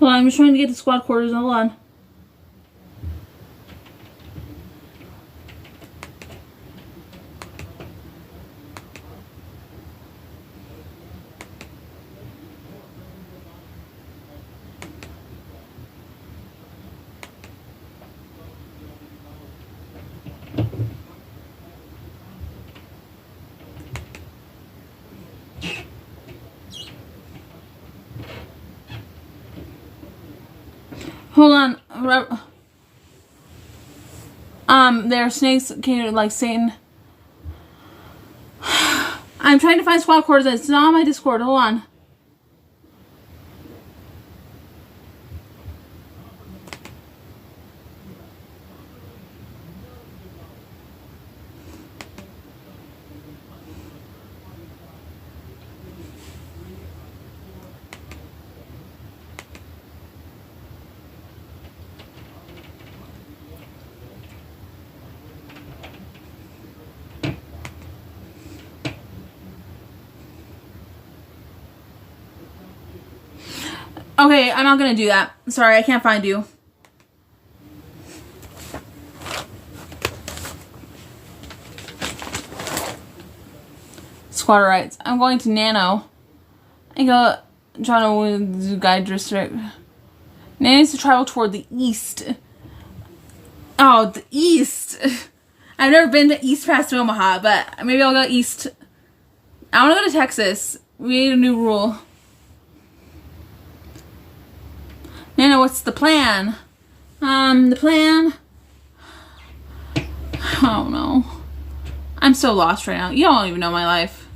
Hold on, I'm just trying to get to squad quarters. Hold on. Hold on. There are snakes, like Satan. I'm trying to find squad quarters. It's not on my Discord. Hold on. Okay, I'm not gonna do that. Sorry, I can't find you. Squatter rights. I'm going to Nano. I go trying to guide district. Nano needs to travel toward the east. Oh, the east. I've never been to east past Omaha, but maybe I'll go east. I want to go to Texas. We need a new rule. Nana, what's the plan? The plan? Oh no. I'm so lost right now. You don't even know my life.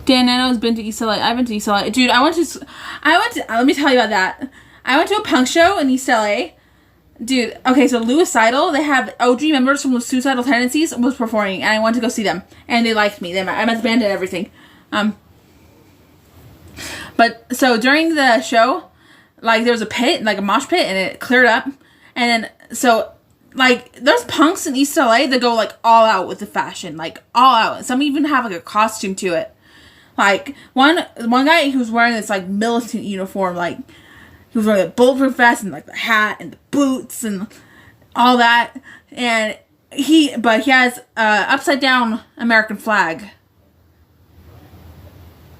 Dan Nano's been to East LA. I've been to East LA. Dude, I went to, let me tell you about that. I went to a punk show in East LA. Dude, okay, so Suicidal, they have OG members from the Suicidal Tendencies was performing, and I went to go see them. And they liked me. I met the band and everything. But, so, during the show, like, there was a pit, like a mosh pit, and it cleared up. And then, so, like, there's punks in East LA that go, like, all out with the fashion. Like, all out. Some even have, like, a costume to it. Like, one guy who was wearing this, like, militant uniform, like, he was wearing a bulletproof vest and, like, the hat and the boots and all that. And he has upside down American flag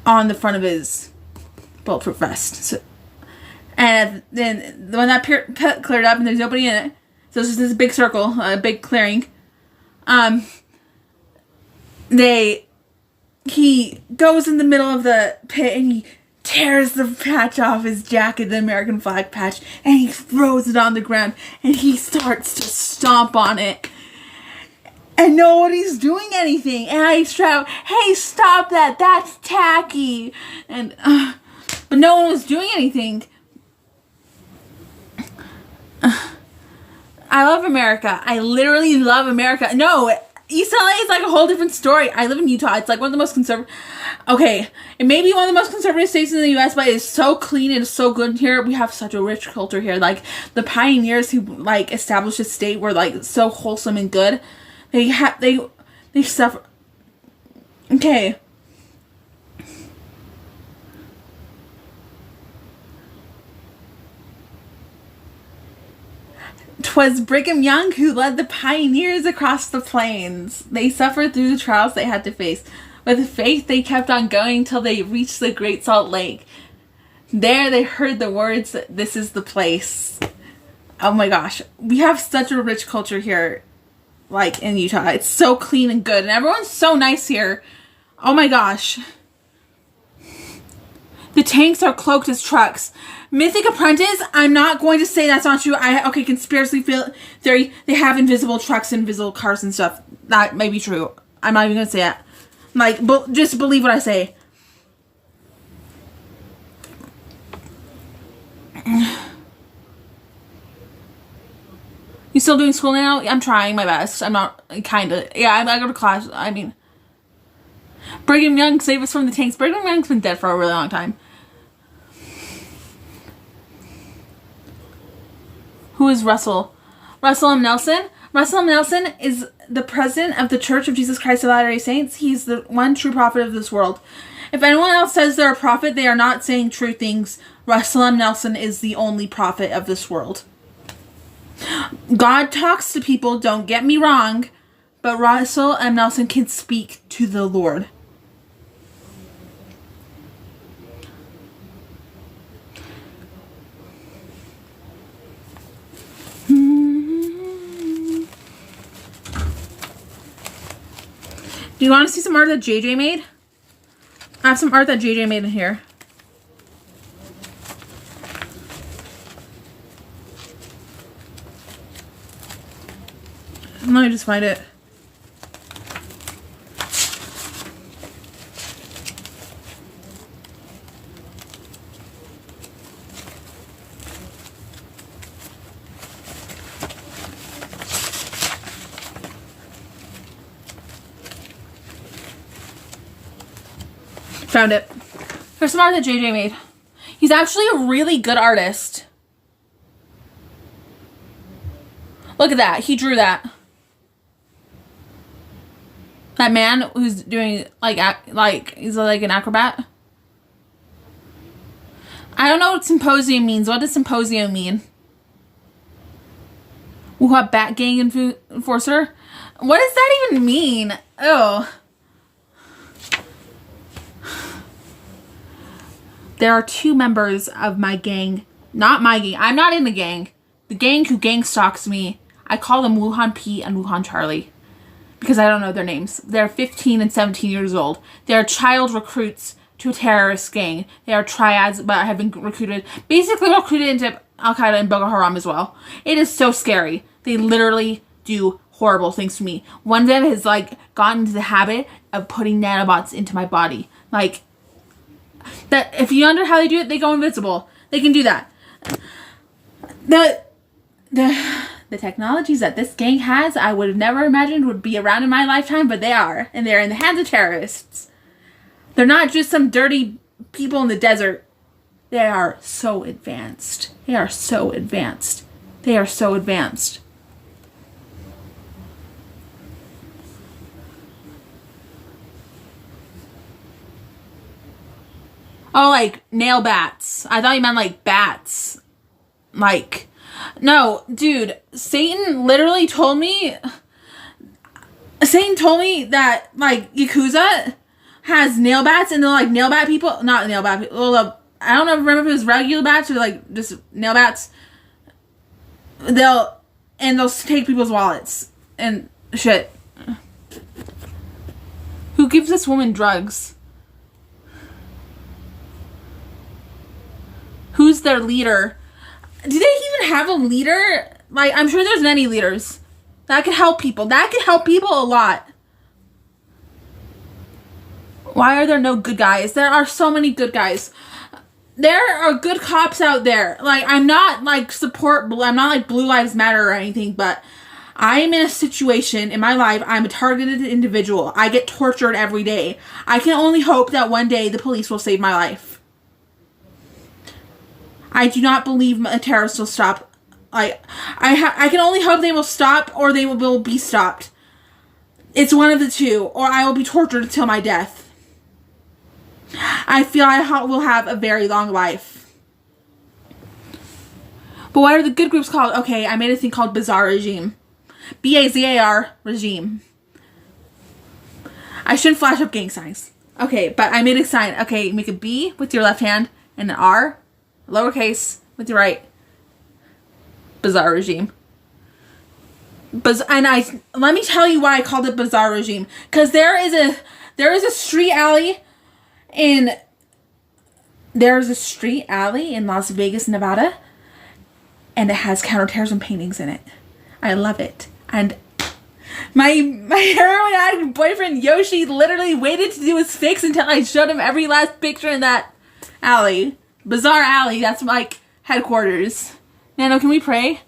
on the front of his bulletproof vest. So, and then when that pit cleared up and there's nobody in it, so it's just this big circle, a big clearing. He goes in the middle of the pit and he tears the patch off his jacket, the American flag patch, and he throws it on the ground and he starts to stomp on it. And nobody's doing anything. And I shout, "Hey, stop that! That's tacky!" And but no one was doing anything. I love America. I literally love America. No, East LA is like a whole different story. I live in Utah. It's like one of the most conservative. Okay, it may be one of the most conservative states in the U.S., but it's so clean and so good here. We have such a rich culture here. Like the pioneers who like established a state were like so wholesome and good. They suffer. Okay. 'Twas Brigham Young who led the pioneers across the plains. They suffered through the trials they had to face. With faith, they kept on going till they reached the Great Salt Lake. There they heard the words, "This is the place." Oh my gosh. We have such a rich culture here, like in Utah. It's so clean and good, and everyone's so nice here. Oh my gosh. The tanks are cloaked as trucks. Mythic Apprentice, I'm not going to say that's not true. Okay, conspiracy theory, they have invisible trucks, invisible cars and stuff. That may be true. I'm not even going to say it. Like, just believe what I say. You still doing school now? I'm trying my best. I'm not, kind of. Yeah, I go to class. I mean, Brigham Young saved us from the tanks. Brigham Young's been dead for a really long time. Who is Russell? Russell M. Nelson? Russell M. Nelson is the president of the Church of Jesus Christ of Latter-day Saints. He's the one true prophet of this world. If anyone else says they're a prophet, they are not saying true things. Russell M. Nelson is the only prophet of this world. God talks to people, don't get me wrong, but Russell M. Nelson can speak to the Lord. Do you want to see some art that JJ made? I have some art that JJ made in here. Let me just find it. Found it. There's some art that JJ made. He's actually a really good artist. Look at that. He drew that. That man who's doing like he's like an acrobat. I don't know what symposium means. What does symposium mean? What, Bat Gang enforcer? What does that even mean? Oh. There are 2 members of my gang. Not my gang. I'm not in the gang. The gang who gang stalks me. I call them Wuhan Pete and Wuhan Charlie. Because I don't know their names. They're 15 and 17 years old. They're child recruits to a terrorist gang. They are triads, but have been recruited. Basically recruited into Al-Qaeda and Boko Haram as well. It is so scary. They literally do horrible things to me. One of them has gotten into the habit of putting nanobots into my body. That if you wonder how they do it, they go invisible. They can do that. The technologies that this gang has, I would have never imagined would be around in my lifetime, but they are. And they're in the hands of terrorists. They're not just some dirty people in the desert. They are so advanced. They are so advanced. They are so advanced. Oh, nail bats. I thought you meant bats. No, dude, Satan literally told me that, Yakuza has nail bats, and they're, nail bat people, not nail bat people, well, I don't know, remember if it was regular bats or, just nail bats. They'll take people's wallets and shit. Who gives this woman drugs? Who's their leader? Do they even have a leader? I'm sure there's many leaders. That could help people. That could help people a lot. Why are there no good guys? There are so many good guys. There are good cops out there. I'm not, I'm not, Blue Lives Matter or anything, but I am in a situation in my life, I'm a targeted individual. I get tortured every day. I can only hope that one day the police will save my life. I do not believe a terrorist will stop. I can only hope they will stop, or they will be stopped. It's one of the two, or I will be tortured until my death. I feel I will have a very long life. But what are the good groups called? Okay, I made a thing called Bizarre Regime. B-A-Z-A-R Regime. I shouldn't flash up gang signs. Okay, but I made a sign. Okay, make a B with your left hand and an R, lowercase, with your right. Bizarre Regime. Let me tell you why I called it Bizarre Regime. Because there is a street alley in Las Vegas, Nevada, and it has counterterrorism paintings in it. I love it. And my heroin addict boyfriend Yoshi literally waited to do his fix until I showed him every last picture in that alley. Bizarre alley. That's headquarters. Nano, can we pray?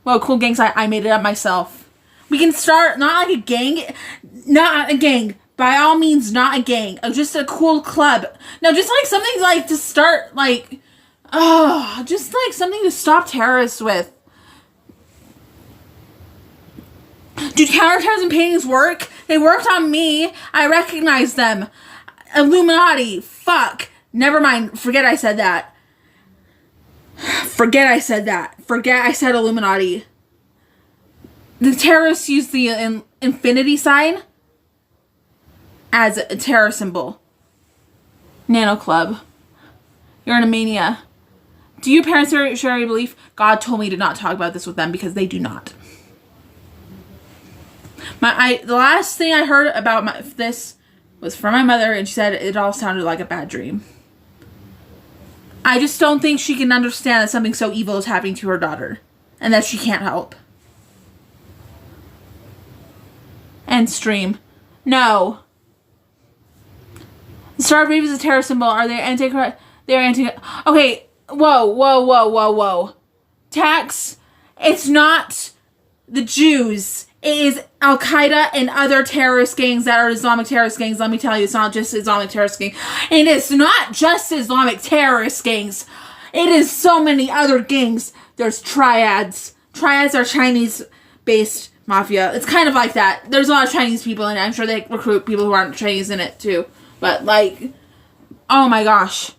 Well, cool gang site. I made it up myself. We can start, not a gang. By all means, not a gang. Just a cool club. No, just something to start, just something to stop terrorists with. Do counterterrorism paintings work? They worked on me. I recognize them. Illuminati. Fuck. Never mind. Forget I said that. Forget I said that. Forget I said Illuminati. The terrorists use the infinity sign as a terror symbol. Nano Club. You're in a mania. Do your parents share your belief? God told me to not talk about this with them because they do not. The last thing I heard about this was from my mother, and she said it all sounded like a bad dream. I just don't think she can understand that something so evil is happening to her daughter, and that she can't help. End stream. No. The Star of David is a terror symbol. Are they anti-Christ? They're anti... Okay. Whoa. Tax. It's not the Jews. It is Al-Qaeda and other terrorist gangs that are Islamic terrorist gangs. Let me tell you, it's not just Islamic terrorist gangs. And it's not just Islamic terrorist gangs. It is so many other gangs. There's triads. Triads are Chinese-based mafia. It's kind of like that. There's a lot of Chinese people in it. I'm sure they recruit people who aren't Chinese in it, too. But, like, oh my gosh.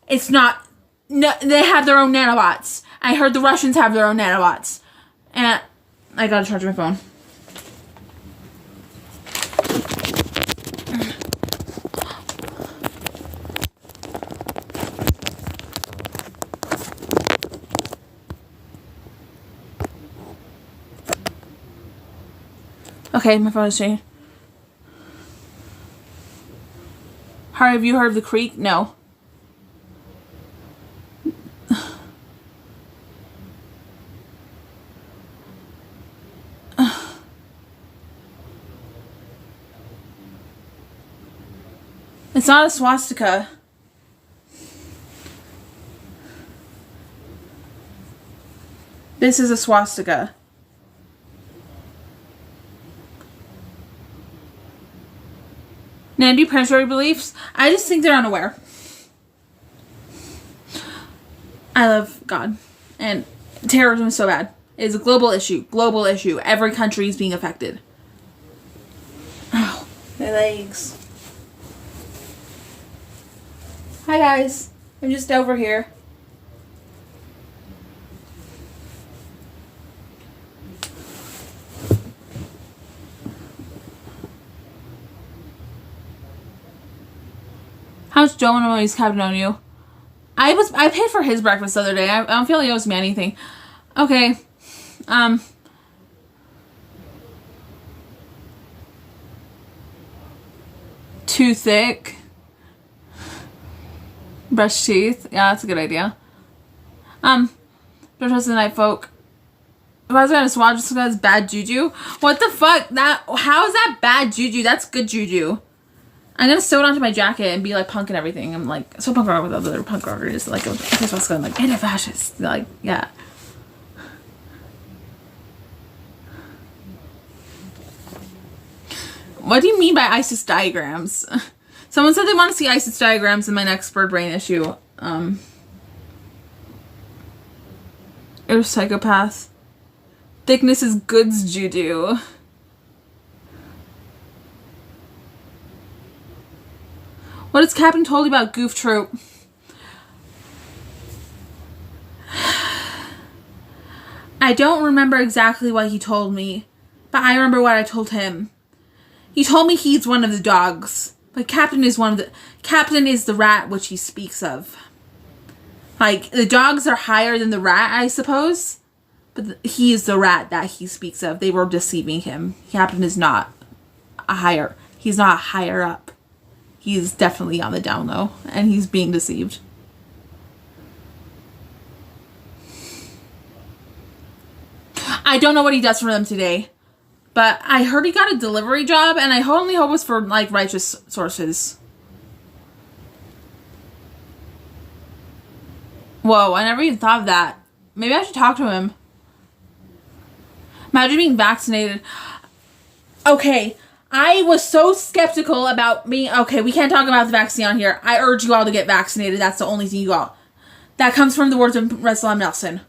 It's not... No, they have their own nanobots. I heard the Russians have their own nanobots. And I gotta charge my phone. Okay, my phone is changed. Have you heard of the Creek? No. It's not a swastika. This is a swastika. Now, do you parents your beliefs? I just think they're unaware. I love God. And terrorism is so bad. It is a global issue. Global issue. Every country is being affected. Ow. My legs. Hi guys. I'm just over here. How much Joe and he's cabin on you? I paid for his breakfast the other day. I don't feel like he owes me anything. Okay. Too thick. Brush teeth. Yeah, that's a good idea. Don't trust the night folk. If I was gonna swap just because it's bad juju. What the fuck? How is that bad juju? That's good juju. I'm gonna sew it onto my jacket and be like punk and everything. I'm like so punk rock with other punk rockers. Like I'm like anti-fascist. Like yeah. What do you mean by ISIS diagrams? Someone said they want to see ISIS diagrams in my next Bird Brain issue. You're a psychopath. Thickness is goods juju. What has Captain told you about Goof Troop? I don't remember exactly what he told me, but I remember what I told him. He told me he's one of the dogs, but Captain is the rat which he speaks of. Like, the dogs are higher than the rat, I suppose, but he is the rat that he speaks of. They were deceiving him. Captain is not he's not higher up. He's definitely on the down low, and he's being deceived. I don't know what he does for them today, but I heard he got a delivery job, and I only hope it's for, like, righteous sources. Whoa, I never even thought of that. Maybe I should talk to him. Imagine being vaccinated. Okay, I was so skeptical about being... Okay, we can't talk about the vaccine on here. I urge you all to get vaccinated. That's the only thing you all... That comes from the words of Russell M. Nelson.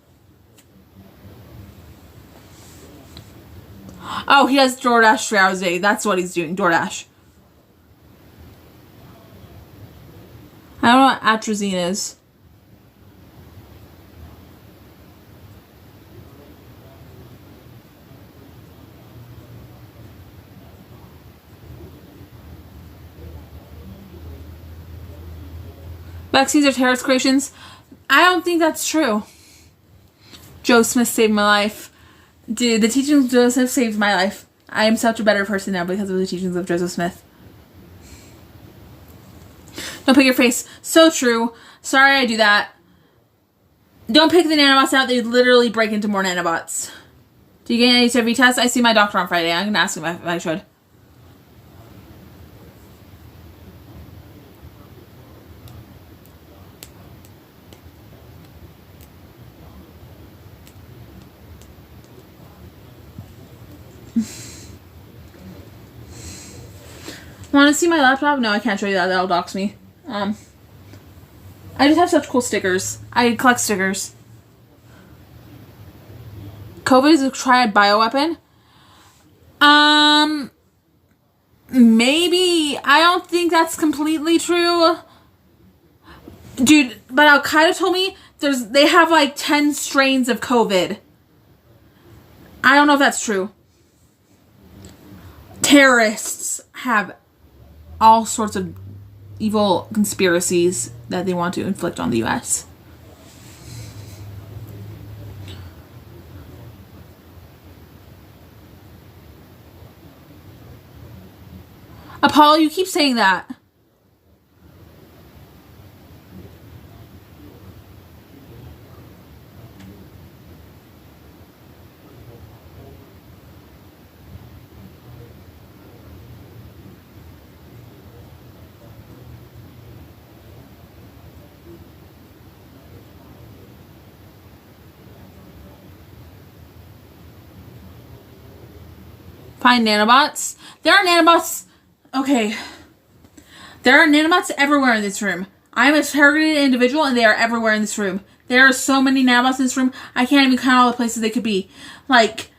Oh, he does DoorDash 3 hours a day. That's what he's doing. DoorDash. I don't know what atrazine is. Vaccines are terrorist creations. I don't think that's true. Joe Smith saved my life. Dude, the teachings of Joseph Smith saved my life. I am such a better person now because of the teachings of Joseph Smith. Don't pick your face. So true. Sorry I do that. Don't pick the nanobots out. They literally break into more nanobots. Do you get an HIV test? I see my doctor on Friday. I'm going to ask him if I should. Want to see my laptop? No, I can't show you that. That'll dox me. I just have such cool stickers. I collect stickers. COVID is a triad bioweapon. Maybe. I don't think that's completely true. Dude, but Al-Qaeda told me they have like 10 strains of COVID. I don't know if that's true. Terrorists have all sorts of evil conspiracies that they want to inflict on the U.S. Apollo, you keep saying that. Find nanobots. There are nanobots. Okay. There are nanobots everywhere in this room. I'm a targeted individual and they are everywhere in this room. There are so many nanobots in this room. I can't even count all the places they could be. Like,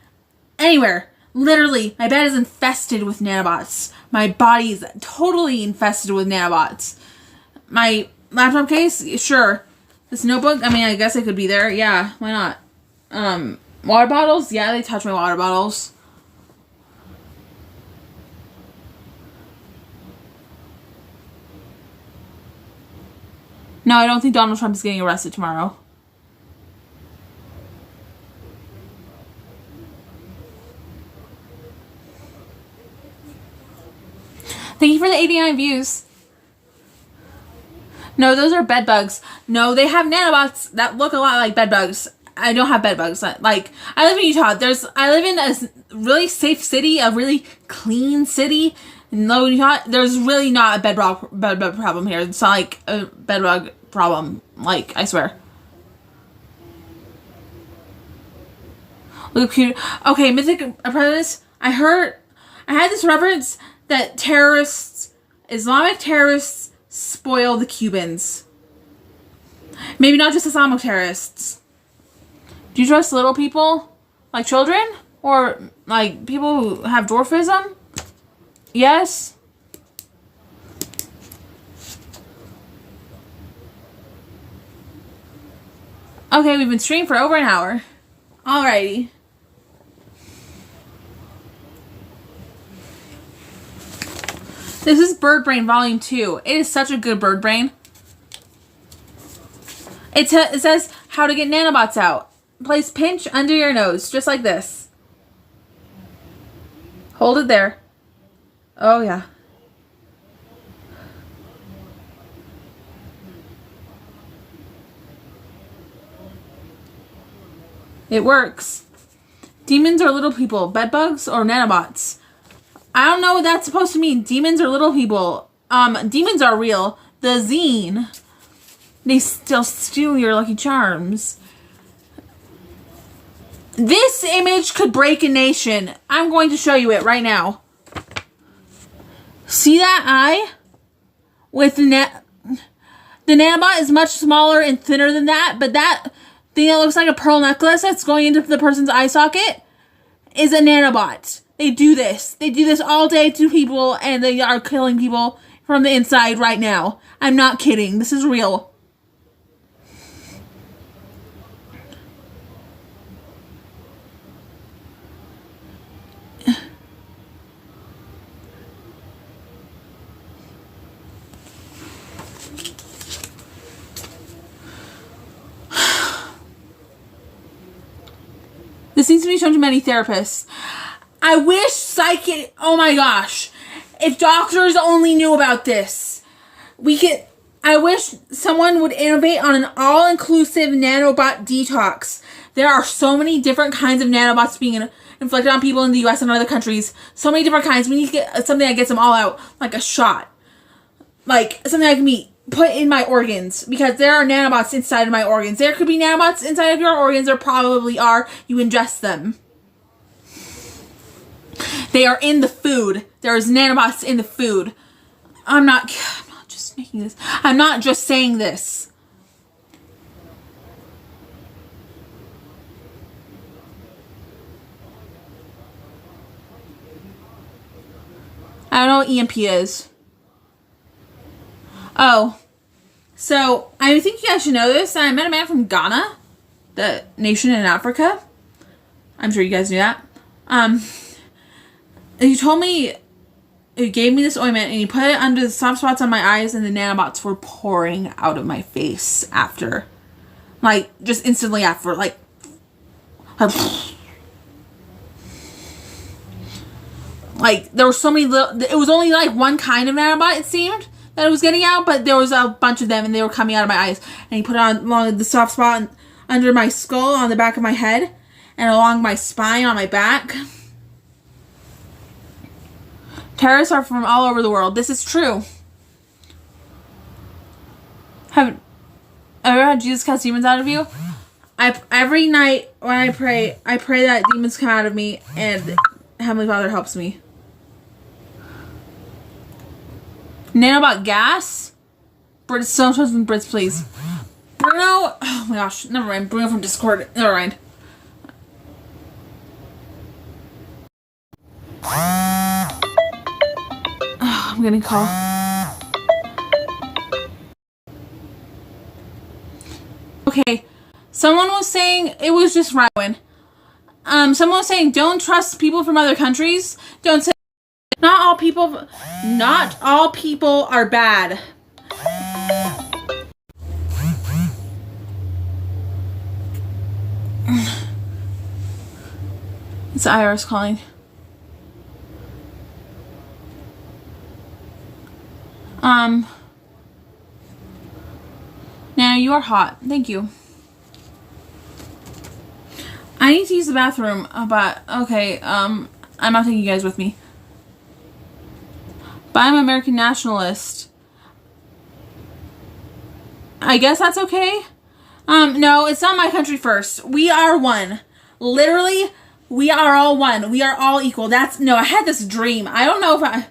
anywhere. Literally, my bed is infested with nanobots. My body is totally infested with nanobots. My laptop case, sure. This notebook, I mean, I guess it could be there. Yeah, why not? Water bottles? Yeah, they touch my water bottles. No, I don't think Donald Trump is getting arrested tomorrow. Thank you for the 89 views. No, those are bed bugs. No, they have nanobots that look a lot like bed bugs. I don't have bed bugs. Like, I live in Utah. I live in a really safe city, a really clean city. No, there's really not a bed bug problem here. It's not like a bed bug problem. Like, I swear. Look cute. Okay, Mythic Apprentice. I had this reference that Islamic terrorists spoil the Cubans. Maybe not just Islamic terrorists. Do you trust little people? Like children? Or like people who have dwarfism? Yes. Okay, we've been streaming for over an hour. Alrighty. This is Bird Brain Volume 2. It is such a good bird brain. It says how to get nanobots out. Place pinch under your nose, just like this. Hold it there. Oh, yeah. It works. Demons are little people. Bedbugs or nanobots? I don't know what that's supposed to mean. Demons are little people. Demons are real. The zine. They still steal your Lucky Charms. This image could break a nation. I'm going to show you it right now. See that eye? With the nanobot is much smaller and thinner than that, but that thing that looks like a pearl necklace that's going into the person's eye socket is a nanobot. They do this. They do this all day to people, and they are killing people from the inside right now. I'm not kidding. This is real. This needs to be shown to many therapists. I wish oh my gosh, if doctors only knew about this. I wish someone would innovate on an all-inclusive nanobot detox. There are so many different kinds of nanobots being inflicted on people in the US and other countries. So many different kinds. We need to get something that gets them all out, like a shot. Like something that can be put in my organs, because there are nanobots inside of my organs. There could be nanobots inside of your organs. There probably are. You ingest them. They are in the food. There's nanobots in the food. I'm not just making this. I'm not just saying this. I don't know what EMP is. Oh, so I think you guys should know this. I met a man from Ghana, the nation in Africa. I'm sure you guys knew that. He told me, he gave me this ointment and he put it under the soft spots on my eyes, and the nanobots were pouring out of my face after. Like, just instantly after. Like there were so many little, it was only like one kind of nanobot, it seemed, that it was getting out, but there was a bunch of them and they were coming out of my eyes. And he put it on along the soft spot under my skull, on the back of my head, and along my spine on my back. Terrorists are from all over the world. This is true. Have ever had Jesus cast demons out of you? Every night when I pray that demons come out of me and Heavenly Father helps me. Nanobot gas? Brits, socials and Brits, please. Bruno, oh my gosh, never mind. Bruno from Discord, never mind. I'm gonna call. Okay, someone was saying, it was just Ryan. Someone was saying, don't trust people from other countries. Don't say, not all people are bad. It's Iris calling. Now you are hot. Thank you. I need to use the bathroom, but okay, I'm not taking you guys with me. But I'm an American nationalist. I guess that's okay. No, it's not my country first. We are one. Literally, we are all one. We are all equal. No, I had this dream. I don't know if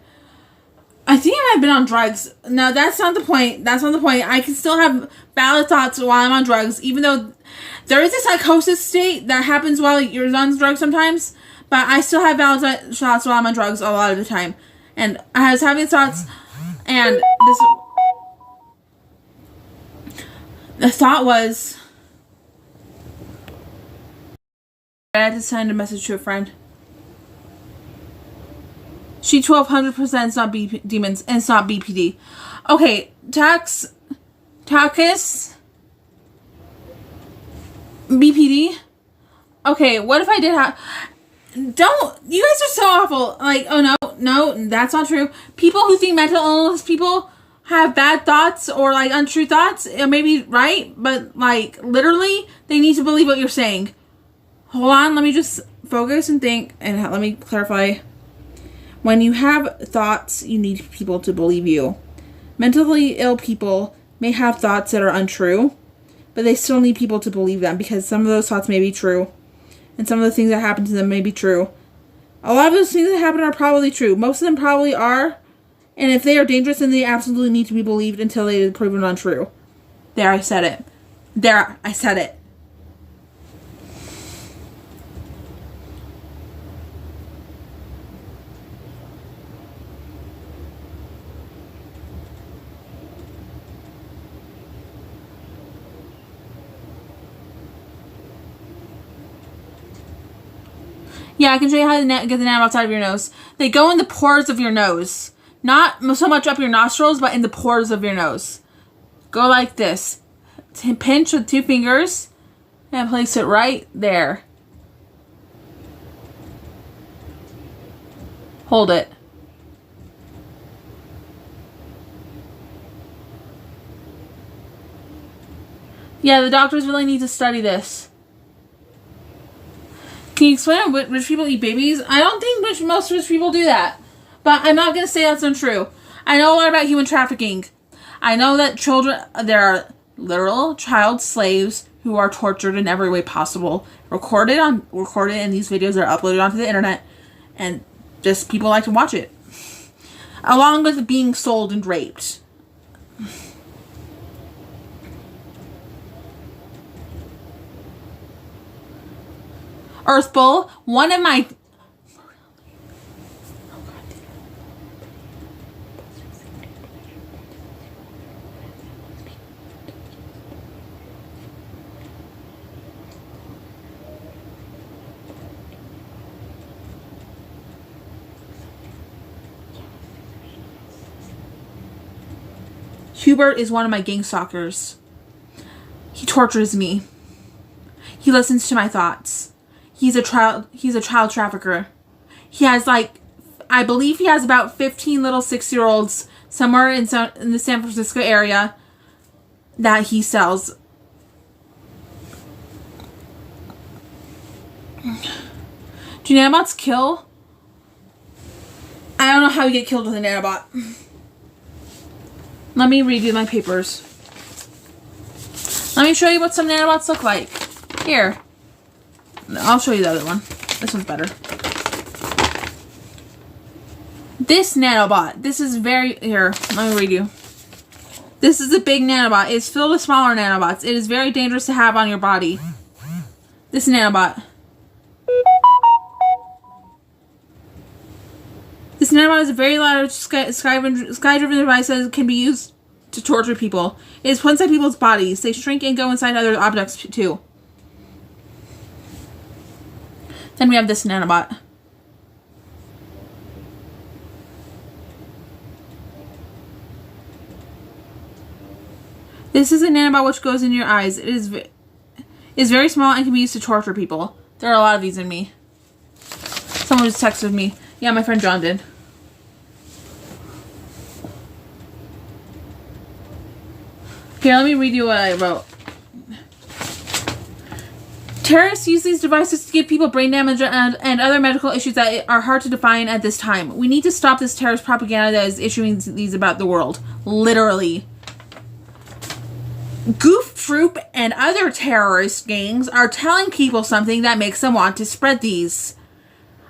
I think I might have been on drugs. No, that's not the point. That's not the point. I can still have valid thoughts while I'm on drugs, even though there is a psychosis state that happens while you're on drugs sometimes. But I still have valid thoughts while I'm on drugs a lot of the time. And I was having thoughts, and the thought was, I had to send a message to a friend. She 1200%, it's not demons, and it's not BPD. Okay, Takis, BPD. Okay, what if I did have, you guys are so awful. Like, oh no, that's not true. People who think mental illness people have bad thoughts or like untrue thoughts, it may be right, but like literally, they need to believe what you're saying. Hold on, let me just focus and think, and let me clarify. When you have thoughts, you need people to believe you. Mentally ill people may have thoughts that are untrue, but they still need people to believe them, because some of those thoughts may be true, and some of the things that happen to them may be true. A lot of those things that happen are probably true. Most of them probably are, and if they are dangerous, then they absolutely need to be believed until they are proven untrue. There, I said it. There, I said it. Yeah, I can show you how to get the nanobots out of your nose. They go in the pores of your nose. Not so much up your nostrils, but in the pores of your nose. Go like this. Pinch with 2 fingers and place it right there. Hold it. Yeah, the doctors really need to study this. Can you explain how rich people eat babies? I don't think most rich people do that. But I'm not going to say that's untrue. I know a lot about human trafficking. I know that there are literal child slaves who are tortured in every way possible. Recorded and these videos are uploaded onto the internet. And just people like to watch it. Along with being sold and raped. Earth Bull, one of my... Hubert is one of my gang stalkers. He tortures me. He listens to my thoughts. He's a child trafficker. He has I believe he has about 15 little 6-year-olds somewhere in the San Francisco area that he sells. Do nanobots kill? I don't know how you get killed with a nanobot. Let me read you my papers. Let me show you what some nanobots look like. Here. I'll show you the other one. This one's better. This nanobot. This is here, let me read you. This is a big nanobot. It's filled with smaller nanobots. It is very dangerous to have on your body. This nanobot. This nanobot is a very large sky-driven device that can be used to torture people. It is put inside people's bodies. They shrink and go inside other objects too. Then we have this nanobot. This is a nanobot which goes in your eyes. It is very small and can be used to torture people. There are a lot of these in me. Someone just texted me. Yeah, my friend John did. Here, let me read you what I wrote. Terrorists use these devices to give people brain damage and other medical issues that are hard to define at this time. We need to stop this terrorist propaganda that is issuing these about the world. Literally. Goof Troop and other terrorist gangs are telling people something that makes them want to spread these.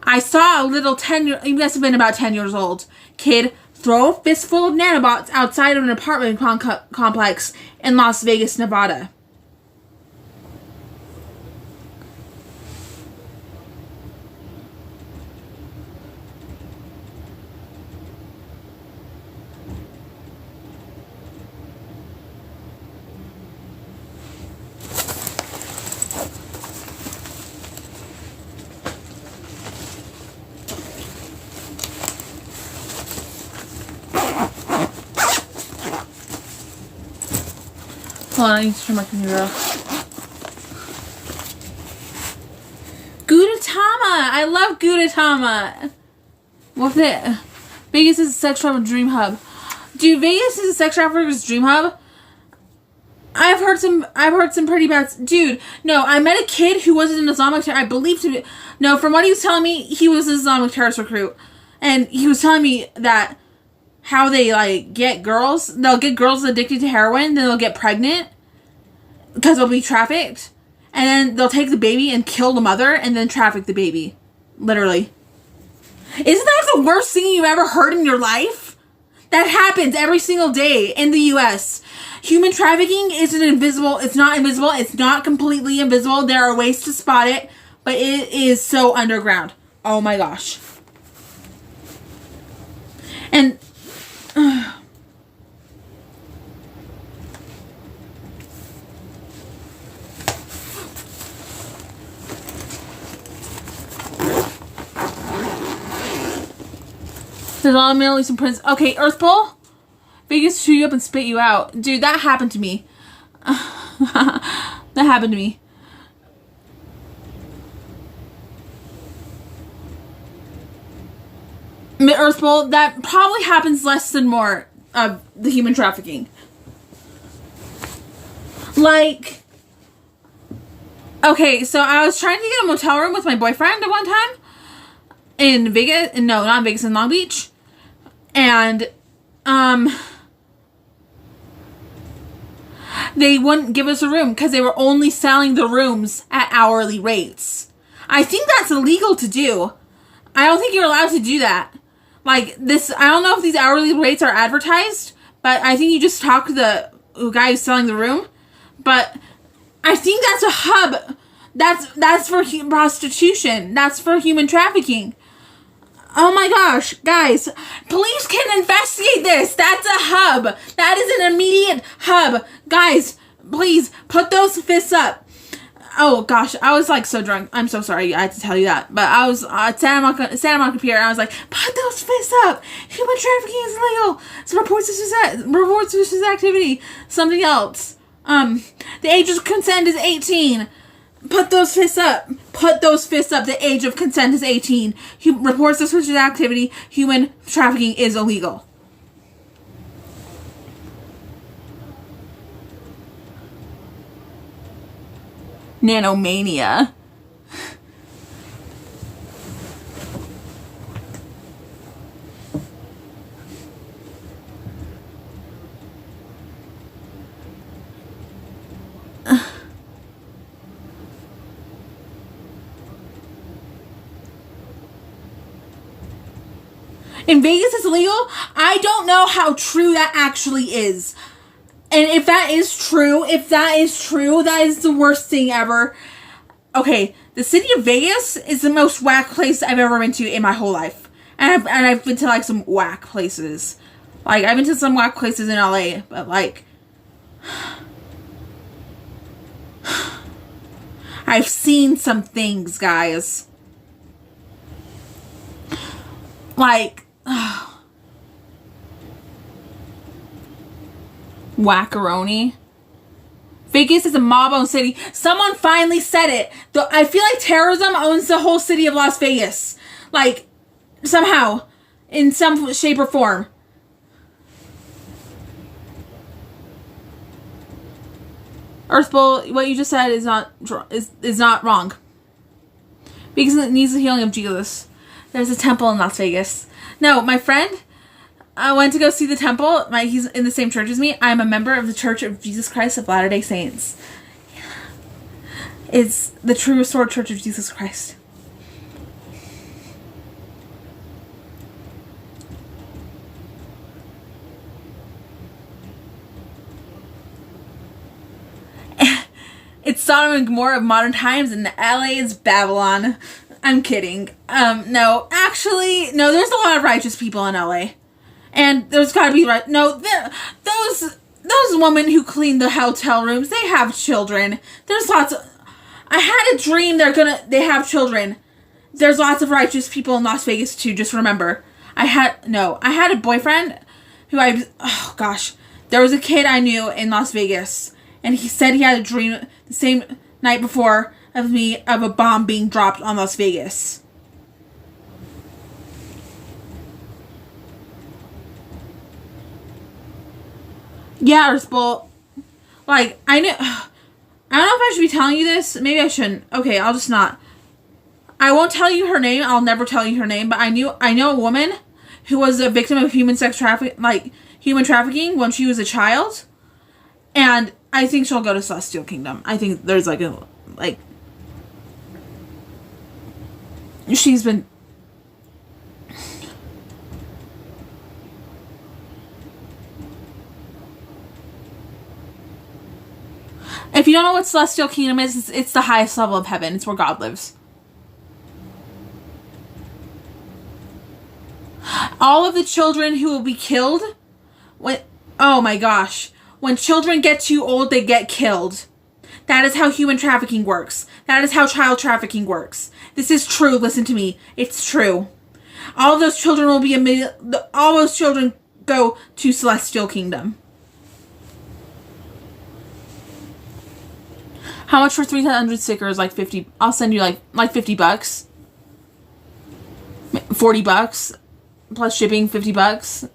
I saw a little he must have been about 10 years old, kid throw a fistful of nanobots outside of an apartment complex in Las Vegas, Nevada. Hold on, I need to turn my computer off. Gudetama! I love Gudetama! What's it? Vegas is a sex trafficker's dream hub. Dude, Vegas is a sex trafficker's dream hub? I've heard some pretty bad... Dude, no, I met a kid who was an Islamic terrorist. I believe to be... No, from what he was telling me, he was an Islamic terrorist recruit. And he was telling me that how they, get girls. They'll get girls addicted to heroin, then they'll get pregnant because they'll be trafficked. And then they'll take the baby and kill the mother and then traffic the baby. Literally. Isn't that the worst thing you've ever heard in your life? That happens every single day in the U.S. Human trafficking isn't invisible. It's not invisible. It's not completely invisible. There are ways to spot it, but it is so underground. Oh my gosh. And... There's a lot of Middle Eastern prince. Okay, Earth Bowl. Vegas chew you up and spit you out. Dude, that happened to me. That happened to me. Earth Bowl, that probably happens less than more of the human trafficking. Like, okay, so I was trying to get a motel room with my boyfriend at one time in Vegas. No, not in Vegas, in Long Beach. And, they wouldn't give us a room because they were only selling the rooms at hourly rates. I think that's illegal to do. I don't think you're allowed to do that. Like, this, I don't know if these hourly rates are advertised, but I think you just talk to the guy who's selling the room. But I think that's a hub. That's for prostitution. That's for human trafficking. Oh my gosh, guys, police can investigate this. That's a hub. That is an immediate hub. Guys, please put those fists up. Oh gosh, I was like so drunk. I'm so sorry I had to tell you that. But I was at Santa Monica Pier and I was like, put those fists up. Human trafficking is illegal. It's reports suspicious activity. Something else. The age of consent is 18. Put those fists up. Put those fists up. The age of consent is 18. Reports of suspicious activity. Human trafficking is illegal. Nanomania. In Vegas, it's illegal. I don't know how true that actually is. And if that is true, that is the worst thing ever. Okay, the city of Vegas is the most whack place I've ever been to in my whole life. And I've been to, like, some whack places. Like, I've been to some whack places in LA, but, like, I've seen some things, guys. Like, wackaroni. Vegas is a mob-owned city. Someone finally said it. I feel like terrorism owns the whole city of Las Vegas. Like, somehow. In some shape or form. Earth Bowl, what you just said is not wrong. Because it needs the healing of Jesus. There's a temple in Las Vegas. No, my friend went to go see the temple. He's in the same church as me. I'm a member of the Church of Jesus Christ of Latter-day Saints. It's the true restored Church of Jesus Christ. It's Sodom and Gomorrah of modern times, and LA is Babylon. I'm kidding. No, actually, no, there's a lot of righteous people in LA. And there's gotta be those women who clean the hotel rooms, they have children. There's lots of, I had a dream they have children. There's lots of righteous people in Las Vegas too, just remember. I had a boyfriend who oh gosh, there was a kid I knew in Las Vegas, and he said he had a dream the same night before of a bomb being dropped on Las Vegas. Yeah, Earth Bowl. Like, I don't know if I should be telling you this. Maybe I shouldn't. Okay, I'll just not. I won't tell you her name. I'll never tell you her name. But I know a woman who was a victim of human trafficking when she was a child. And I think she'll go to Celestial Kingdom. I think there's she's been... If you don't know what Celestial Kingdom is, it's the highest level of heaven. It's where God lives. All of the children who will be killed... oh my gosh. When children get too old, they get killed. That is how human trafficking works. That is how child trafficking works. This is true. Listen to me. It's true. all those children will be all those children go to Celestial Kingdom. How much for 300 stickers? Like 50. I'll send you like $50. $40 plus shipping, $50.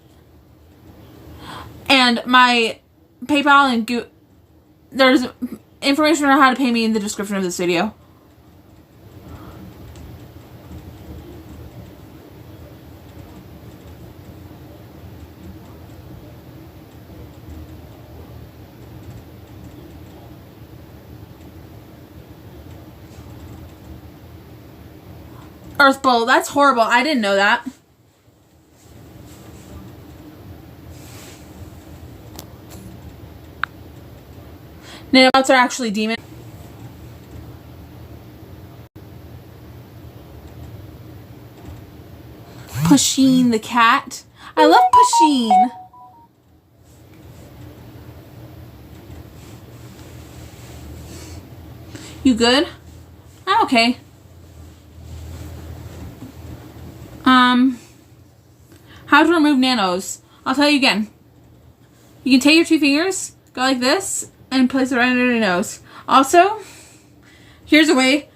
And my PayPal and there's information on how to pay me in the description of this video. Earth Bowl, that's horrible. I didn't know that. Nanobots are actually demons. Pusheen the cat. I love Pusheen. You good? I'm okay. How to remove nanos. I'll tell you again. You can take your 2 fingers, go like this, and place it right under your nose. Also, here's a way.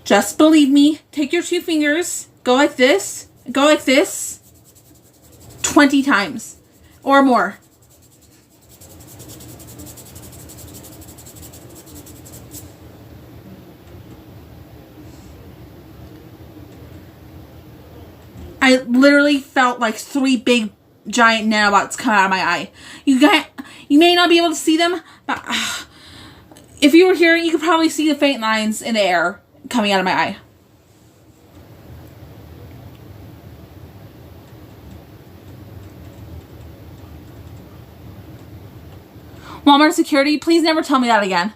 Just believe me. Take your 2 fingers, go like this 20 times or more. I literally felt like 3 big giant nanobots come out of my eye. You may not be able to see them, but if you were here, you could probably see the faint lines in the air coming out of my eye. Walmart security, please never tell me that again.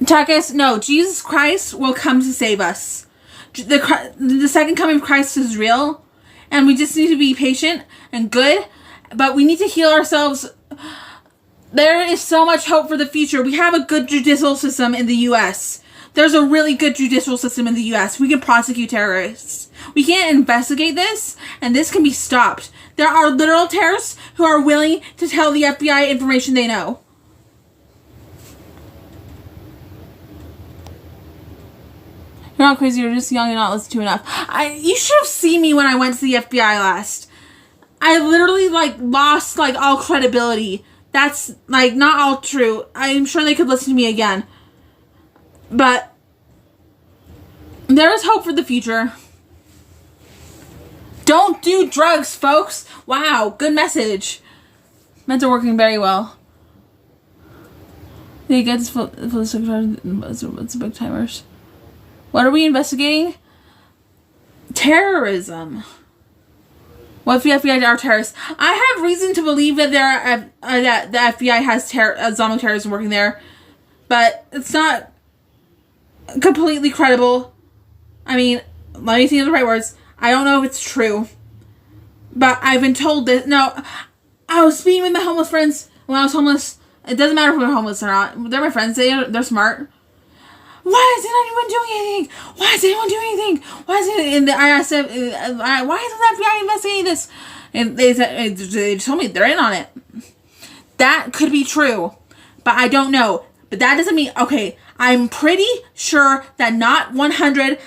Takis, no, Jesus Christ will come to save us. The second coming of Christ is real, and we just need to be patient and good, but we need to heal ourselves. There is so much hope for the future. We have a good judicial system in the U.S. There's a really good judicial system in the U.S. We can prosecute terrorists. We can't investigate this, and this can be stopped. There are literal terrorists who are willing to tell the FBI information they know. You're not crazy, you're just young and not listened to enough. You should have seen me when I went to the FBI last. I literally, lost, all credibility. That's, not all true. I'm sure they could listen to me again. But there is hope for the future. Don't do drugs, folks. Wow, good message. Meds are working very well. They get this it's big timers. What are we investigating? Terrorism. What if the FBI are terrorists? I have reason to believe that that the FBI has Islamic terrorism working there, but it's not completely credible. I mean, let me think of the right words. I don't know if it's true, but I've been told this. No, I was speaking with my homeless friends when I was homeless. It doesn't matter if we're homeless or not. They're my friends. They're smart. Why is anyone doing anything? Why is anyone doing anything? Why is it? And I asked them, why isn't the FBI investigating this? And they told me they're in on it. That could be true, but I don't know. But that doesn't mean, okay, I'm pretty sure that not 100%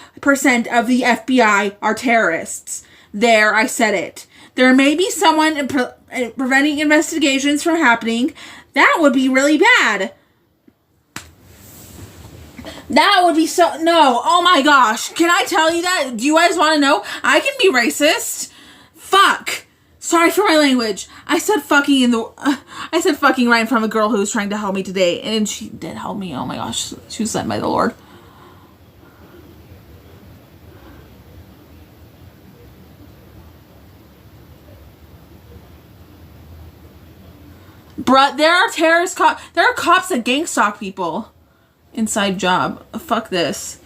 of the FBI are terrorists. There, I said it. There may be someone preventing investigations from happening. That would be really bad. That would be so... No. Oh my gosh. Can I tell you that? Do you guys want to know? I can be racist. Fuck. Sorry for my language. I said fucking I said fucking right in front of a girl who was trying to help me today. And she did help me. Oh my gosh. She was sent by the Lord. Bruh, there are terrorist cops. There are cops that gang stalk people. Inside job. Fuck this.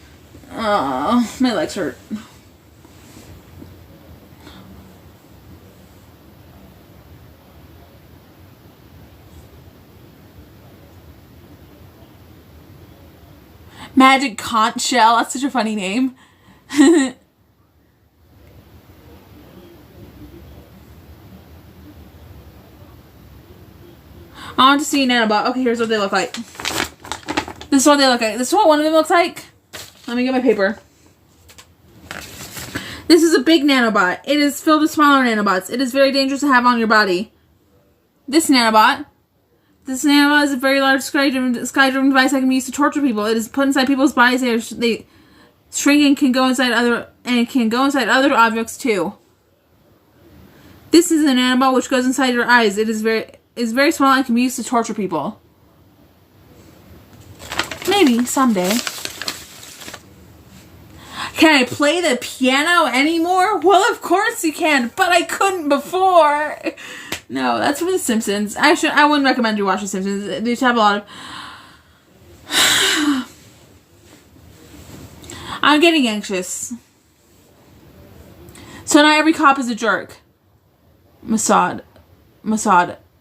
Oh, my legs hurt. Magic conch shell. That's such a funny name. I want to see a nanobot. Okay, here's what they look like. This is what they look like. This is what one of them looks like. Let me get my paper. This is a big nanobot. It is filled with smaller nanobots. It is very dangerous to have on your body. This nanobot is a very large sky-driven device that can be used to torture people. It is put inside people's bodies. They shrink and can go inside other objects too. This is a nanobot which goes inside your eyes. It is very small and can be used to torture people. Maybe someday. Can I play the piano anymore? Well, of course you can, but I couldn't before. No, that's from The Simpsons. I wouldn't recommend you watch The Simpsons. They just have a lot of... I'm getting anxious. So not every cop is a jerk. Mossad.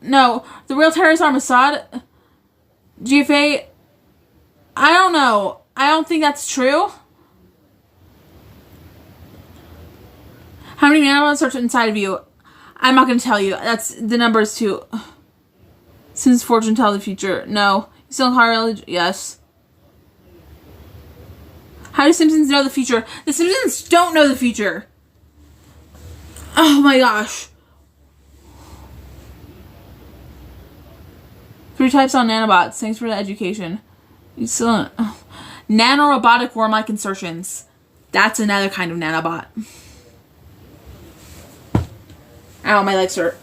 No, the real terrorists are Mossad. GFA. I don't know. I don't think that's true. How many nanobots are inside of you? I'm not going to tell you. That's the numbers too. Since fortune tell the future. No. You still in yes. How do Simpsons know the future? The Simpsons don't know the future. Oh my gosh. 3 types on nanobots. Thanks for the education. You still nanorobotic worm-like insertions. That's another kind of nanobot. Ow, my legs hurt.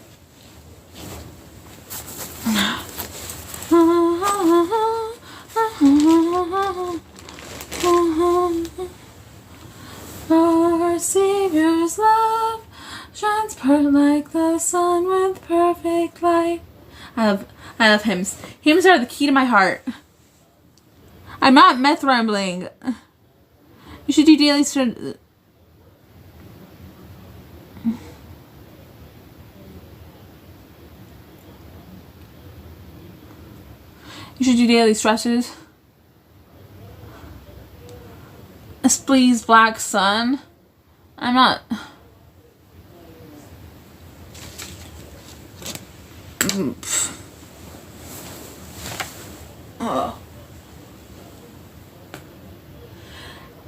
Our Savior's love shines bright like the sun with perfect light. I love hymns. Hymns are the key to my heart. I'm not meth rambling. You should do daily stretches. Please, black sun. I'm not. Oh.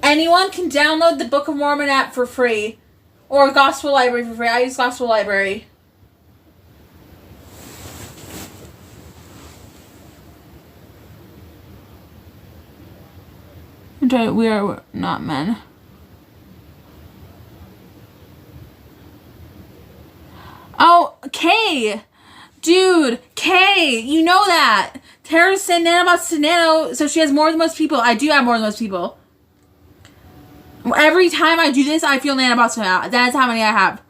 Anyone can download the Book of Mormon app for free. Or Gospel Library for free. I use Gospel Library. We are not men. Oh, Kay! Dude, Kay! You know that! Terrorists send nanobots to Nano, so she has more than most people. I do have more than most people. Every time I do this, I feel nanobots now. That's how many I have.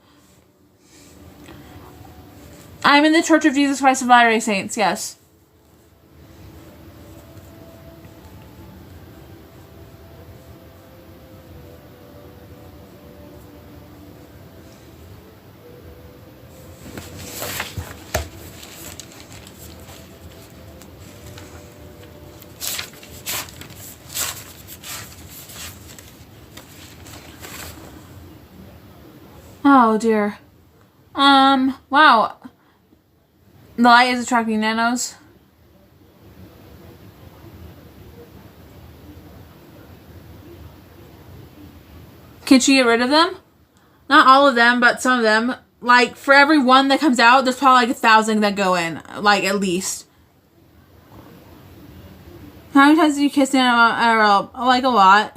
I'm in the Church of Jesus Christ of Latter-day Saints, yes. Oh dear. Wow. The light is attracting nanos. Can she get rid of them? Not all of them, but some of them. Like, for every one that comes out, there's probably like 1,000 that go in. Like, at least. How many times did you kiss Nano IRL? Like, a lot.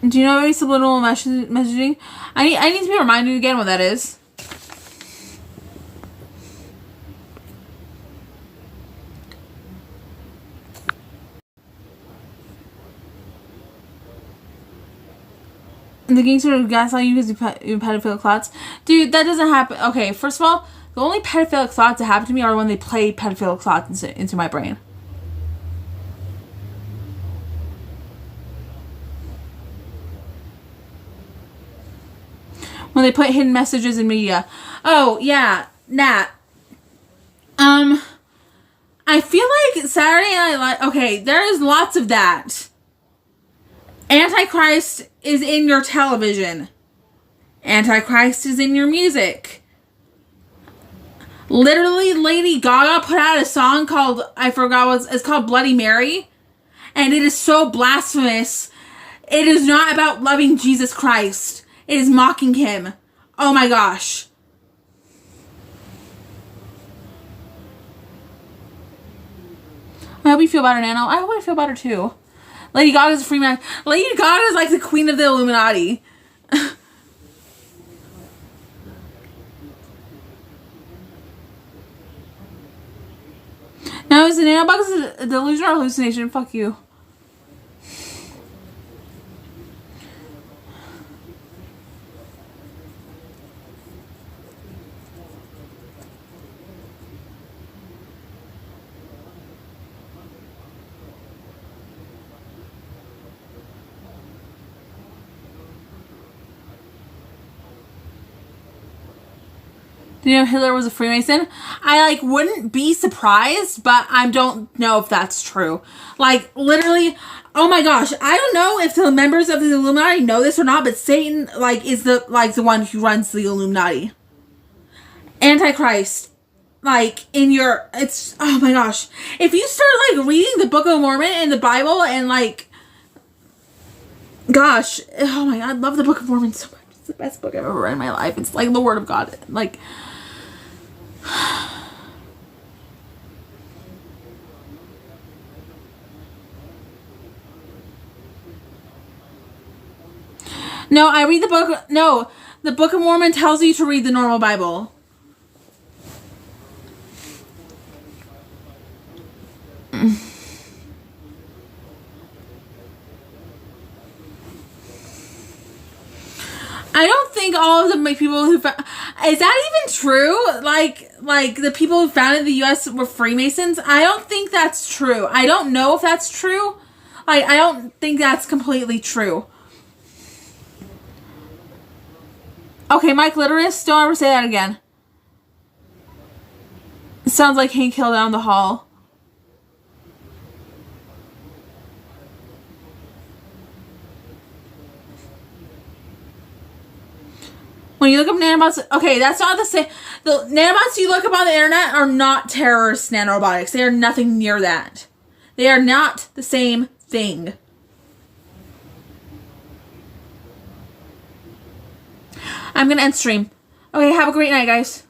Do you know any subliminal messaging? I need to be reminded again what that is. The gangster would gaslight you because you pedophilic thoughts. Dude, that doesn't happen. Okay, first of all, the only pedophilic thoughts that happen to me are when they play pedophilic thoughts into my brain. When they put hidden messages in media. Oh, yeah. Nat, I feel like Saturday Night Live, okay, there is lots of that. Antichrist is in your television. Antichrist is in your music. Literally, Lady Gaga put out a song called, I forgot what it's called, Bloody Mary. And it is so blasphemous. It is not about loving Jesus Christ. It is mocking him. Oh my gosh. I hope you feel better, Nano. I hope I feel better too. Lady Gaga's a free man. Lady Gaga is like the queen of the Illuminati. Now, is the nanobots a delusion or hallucination? Fuck you. Do you know Hitler was a Freemason? I, wouldn't be surprised, but I don't know if that's true. Literally, oh my gosh, I don't know if the members of the Illuminati know this or not, but Satan, is the one who runs the Illuminati. Antichrist. It's, oh my gosh. If you start, reading the Book of Mormon and the Bible and, gosh, oh my God, I love the Book of Mormon so much. It's the best book I've ever read in my life. It's, the Word of God. No, I read the book. No, the Book of Mormon tells you to read the normal Bible. I don't think all of the people who is that even true? The people who founded the U.S. were Freemasons? I don't think that's true. I don't know if that's true. I don't think that's completely true. Okay, Mike Literist, don't ever say that again. It sounds like Hank Hill down the hall. When you look up nanobots, okay, that's not the same. The nanobots you look up on the internet are not terrorist nanorobotics. They are nothing near that. They are not the same thing. I'm going to end stream. Okay, have a great night, guys.